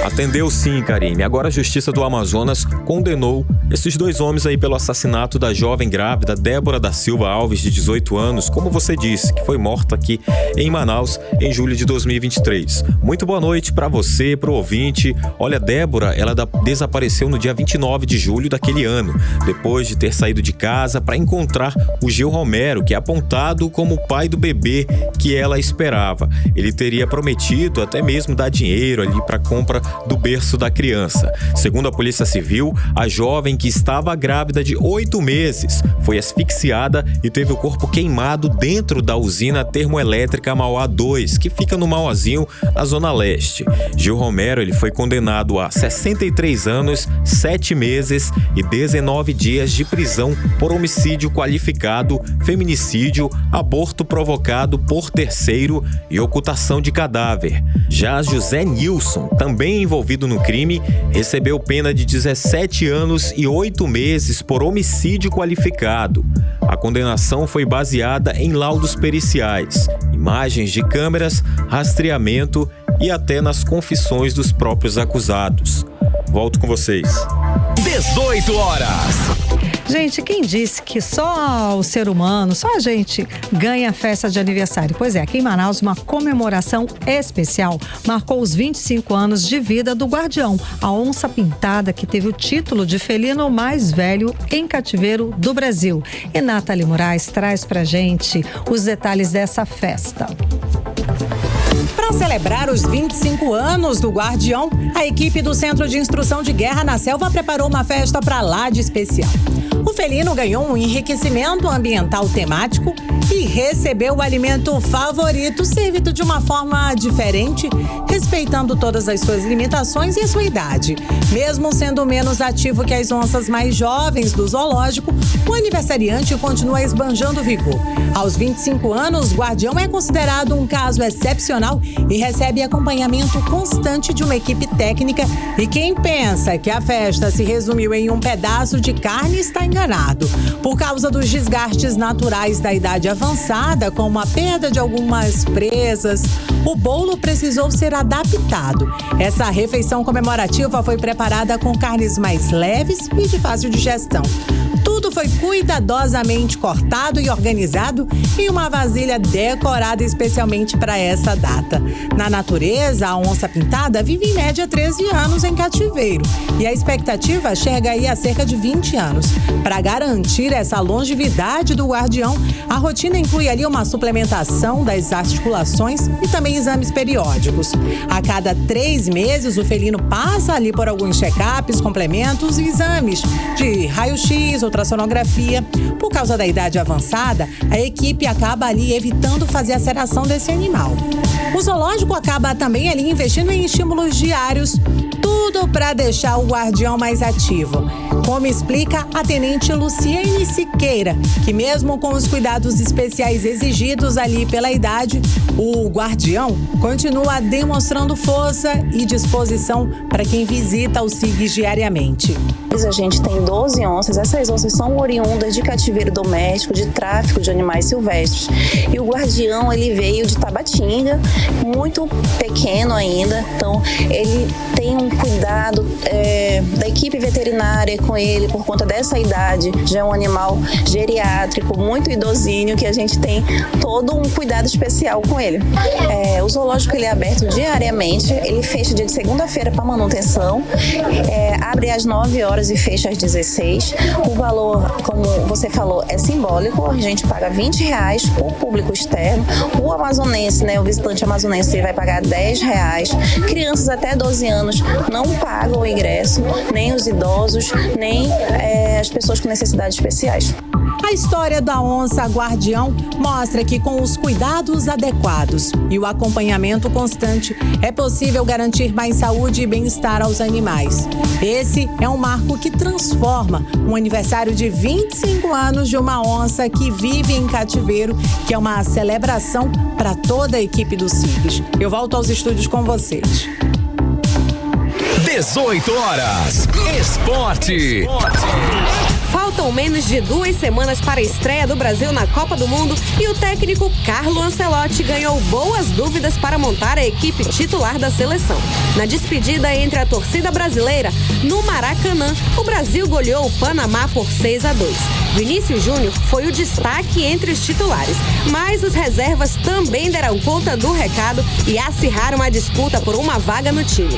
Atendeu sim, Karine. Agora a Justiça do Amazonas condenou esses 2 homens aí pelo assassinato da jovem grávida Débora da Silva Alves, de 18 anos, como você disse, que foi morta aqui em Manaus em julho de 2023. Muito boa noite para você, pro ouvinte. Olha, Débora, ela desapareceu no dia 29 de julho daquele ano, depois de ter saído de casa para encontrar o Gil Romero, que é apontado como o pai do bebê que ela esperava. Ele teria prometido até mesmo dar dinheiro ali para compra do berço da criança. Segundo a Polícia Civil, a jovem, que estava grávida de 8 meses, foi asfixiada e teve o corpo queimado dentro da usina termoelétrica Mauá 2, que fica no Mauazinho, na Zona Leste. Gil Romero, ele foi condenado a 63 anos, 7 meses e 19 dias de prisão por homicídio qualificado, feminicídio, aborto provocado por terceiro e ocultação de cadáver. Já José Nilson, também envolvido no crime, recebeu pena de 17 anos e 8 meses por homicídio qualificado. A condenação foi baseada em laudos periciais, imagens de câmeras, rastreamento e até nas confissões dos próprios acusados. Volto com vocês. 18 horas. Gente, quem disse que só o ser humano, só a gente ganha festa de aniversário? Pois é, aqui em Manaus, uma comemoração especial marcou os 25 anos de vida do Guardião, a onça pintada que teve o título de felino mais velho em cativeiro do Brasil. E Nathalie Moraes traz pra gente os detalhes dessa festa. Para celebrar os 25 anos do Guardião, a equipe do Centro de Instrução de Guerra na Selva preparou uma festa para lá de especial. O felino ganhou um enriquecimento ambiental temático e recebeu o alimento favorito servido de uma forma diferente, respeitando todas as suas limitações e a sua idade. Mesmo sendo menos ativo que as onças mais jovens do zoológico, o aniversariante continua esbanjando vigor. Aos 25 anos, o Guardião é considerado um caso excepcional e recebe acompanhamento constante de uma equipe técnica. E quem pensa que a festa se resumiu em um pedaço de carne está enganado. Por causa dos desgastes naturais da idade avançada, como a perda de algumas presas, o bolo precisou ser adaptado. Essa refeição comemorativa foi preparada com carnes mais leves e de fácil digestão. Tudo foi cuidadosamente cortado e organizado em uma vasilha decorada especialmente para essa data. Na natureza, a onça pintada vive em média 13 anos em cativeiro e a expectativa chega aí a cerca de 20 anos. Para garantir essa longevidade do Guardião, a rotina inclui ali uma suplementação das articulações e também exames periódicos. A cada 3 meses, o felino passa ali por alguns check-ups, complementos e exames de raio-x, ultrassonografia. Por causa da idade avançada, a equipe acaba ali evitando fazer a seração desse animal. O zoológico acaba também ali investindo em estímulos diários, tudo para deixar o Guardião mais ativo. Como explica a tenente Luciene Siqueira, que mesmo com os cuidados especiais exigidos ali pela idade, o Guardião continua demonstrando força e disposição para quem visita o SIGS diariamente. A gente tem 12 onças, essas onças são oriundas de cativeiro doméstico, de tráfico de animais silvestres. E o Guardião, ele veio de Tabatinga, muito pequeno ainda, então ele tem um cuidado da equipe veterinária com ele por conta dessa idade. Já é um animal geriátrico, muito idosinho, que a gente tem todo um cuidado especial com ele. O zoológico ele é aberto diariamente, ele fecha dia de segunda-feira para manutenção, abre às 9 horas e fecha às 16. O valor, como você falou, é simbólico. A gente paga R$20 por público externo. O amazonense, o visitante amazonense, vai pagar R$10. Crianças até 12 anos não pagam o ingresso, nem os idosos, nem as pessoas com necessidades especiais. A história da onça Guardião mostra que com os cuidados adequados e o acompanhamento constante é possível garantir mais saúde e bem-estar aos animais. Esse é um marco que transforma um aniversário de 25 anos de uma onça que vive em cativeiro, que é uma celebração para toda a equipe do SIGS. Eu volto aos estúdios com vocês. 18 horas. Esporte. Faltam menos de 2 semanas para a estreia do Brasil na Copa do Mundo e o técnico Carlo Ancelotti ganhou boas dúvidas para montar a equipe titular da seleção. Na despedida entre a torcida brasileira, no Maracanã, o Brasil goleou o Panamá por 6-2. Vinícius Júnior foi o destaque entre os titulares, mas os reservas também deram conta do recado e acirraram a disputa por uma vaga no time.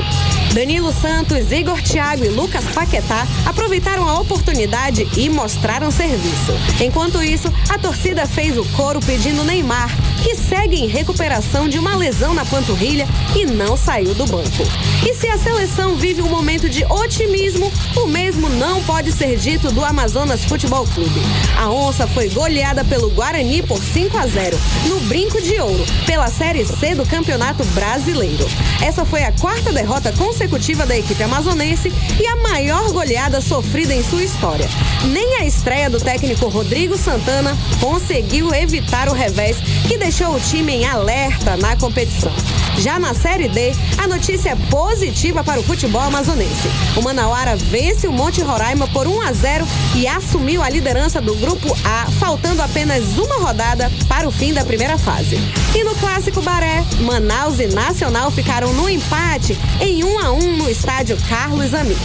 Danilo Santos, Igor Thiago e Lucas Paquetá aproveitaram a oportunidade e mostraram serviço. Enquanto isso, a torcida fez o coro pedindo Neymar, que segue em recuperação de uma lesão na panturrilha e não saiu do banco. E se a seleção vive um momento de otimismo, o mesmo não pode ser dito do Amazonas Futebol Clube. A onça foi goleada pelo Guarani por 5-0, no Brinco de Ouro, pela Série C do Campeonato Brasileiro. Essa foi a 4ª derrota consecutiva da equipe amazonense e a maior goleada sofrida em sua história. Nem a estreia do técnico Rodrigo Santana conseguiu evitar o revés que deixou o time em alerta na competição. Já na Série D, a notícia é positiva para o futebol amazonense. O Manauara vence o Monte Roraima por 1-0 e assumiu a liderança do Grupo A, faltando apenas uma rodada para o fim da primeira fase. E no Clássico Baré, Manaus e Nacional ficaram no empate em 1-1 no estádio Carlos Amit.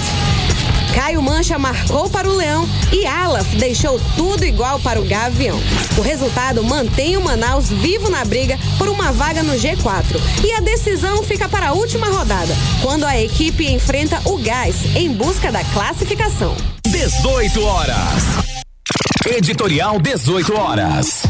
Caio Mancha marcou para o Leão e Alaf deixou tudo igual para o Gavião. O resultado mantém o Manaus vivo na briga por uma vaga no G4. E a decisão fica para a última rodada, quando a equipe enfrenta o Gás em busca da classificação. 18 horas. Editorial 18 horas.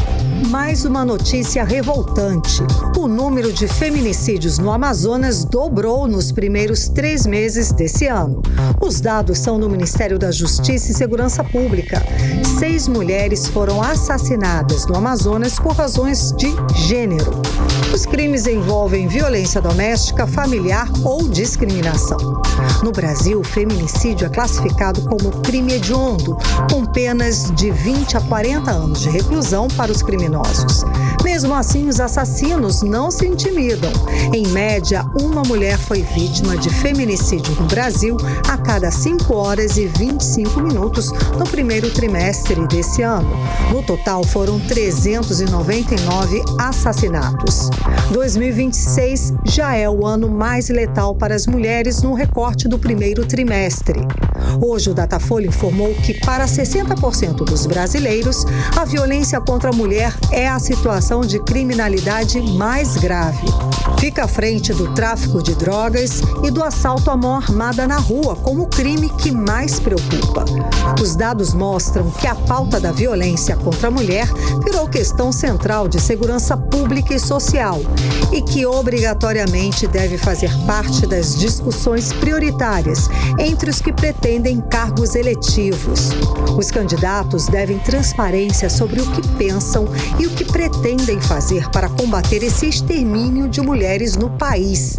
Mais uma notícia revoltante. O número de feminicídios no Amazonas dobrou nos primeiros 3 meses desse ano. Os dados são do Ministério da Justiça e Segurança Pública. 6 mulheres foram assassinadas no Amazonas por razões de gênero. Os crimes envolvem violência doméstica, familiar ou discriminação. No Brasil, o feminicídio é classificado como crime hediondo, com penas de 20 a 40 anos de reclusão para os criminosos. Mesmo assim, os assassinos não se intimidam. Em média, uma mulher foi vítima de feminicídio no Brasil a cada 5 horas e 25 minutos no primeiro trimestre desse ano. No total, foram 399 assassinatos. 2026 já é o ano mais letal para as mulheres no recorte do primeiro trimestre. Hoje, o Datafolha informou que, para 60% dos brasileiros, a violência contra a mulher é a situação de criminalidade mais grave. Fica à frente do tráfico de drogas e do assalto à mão armada na rua como o crime que mais preocupa. Os dados mostram que a pauta da violência contra a mulher virou questão central de segurança pública e social e que obrigatoriamente deve fazer parte das discussões prioritárias entre os que pretendem cargos eletivos. Os candidatos devem transparência sobre o que pensam e o que pretendem fazer para combater esse extermínio de mulheres no país,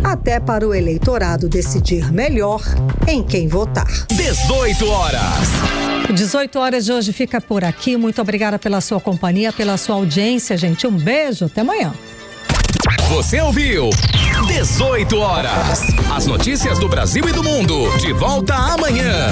até para o eleitorado decidir melhor em quem votar. 18 horas. 18 horas de hoje fica por aqui. Muito obrigada pela sua companhia, pela sua audiência, gente. Um beijo, até amanhã. Você ouviu 18 horas. As notícias do Brasil e do mundo. De volta amanhã.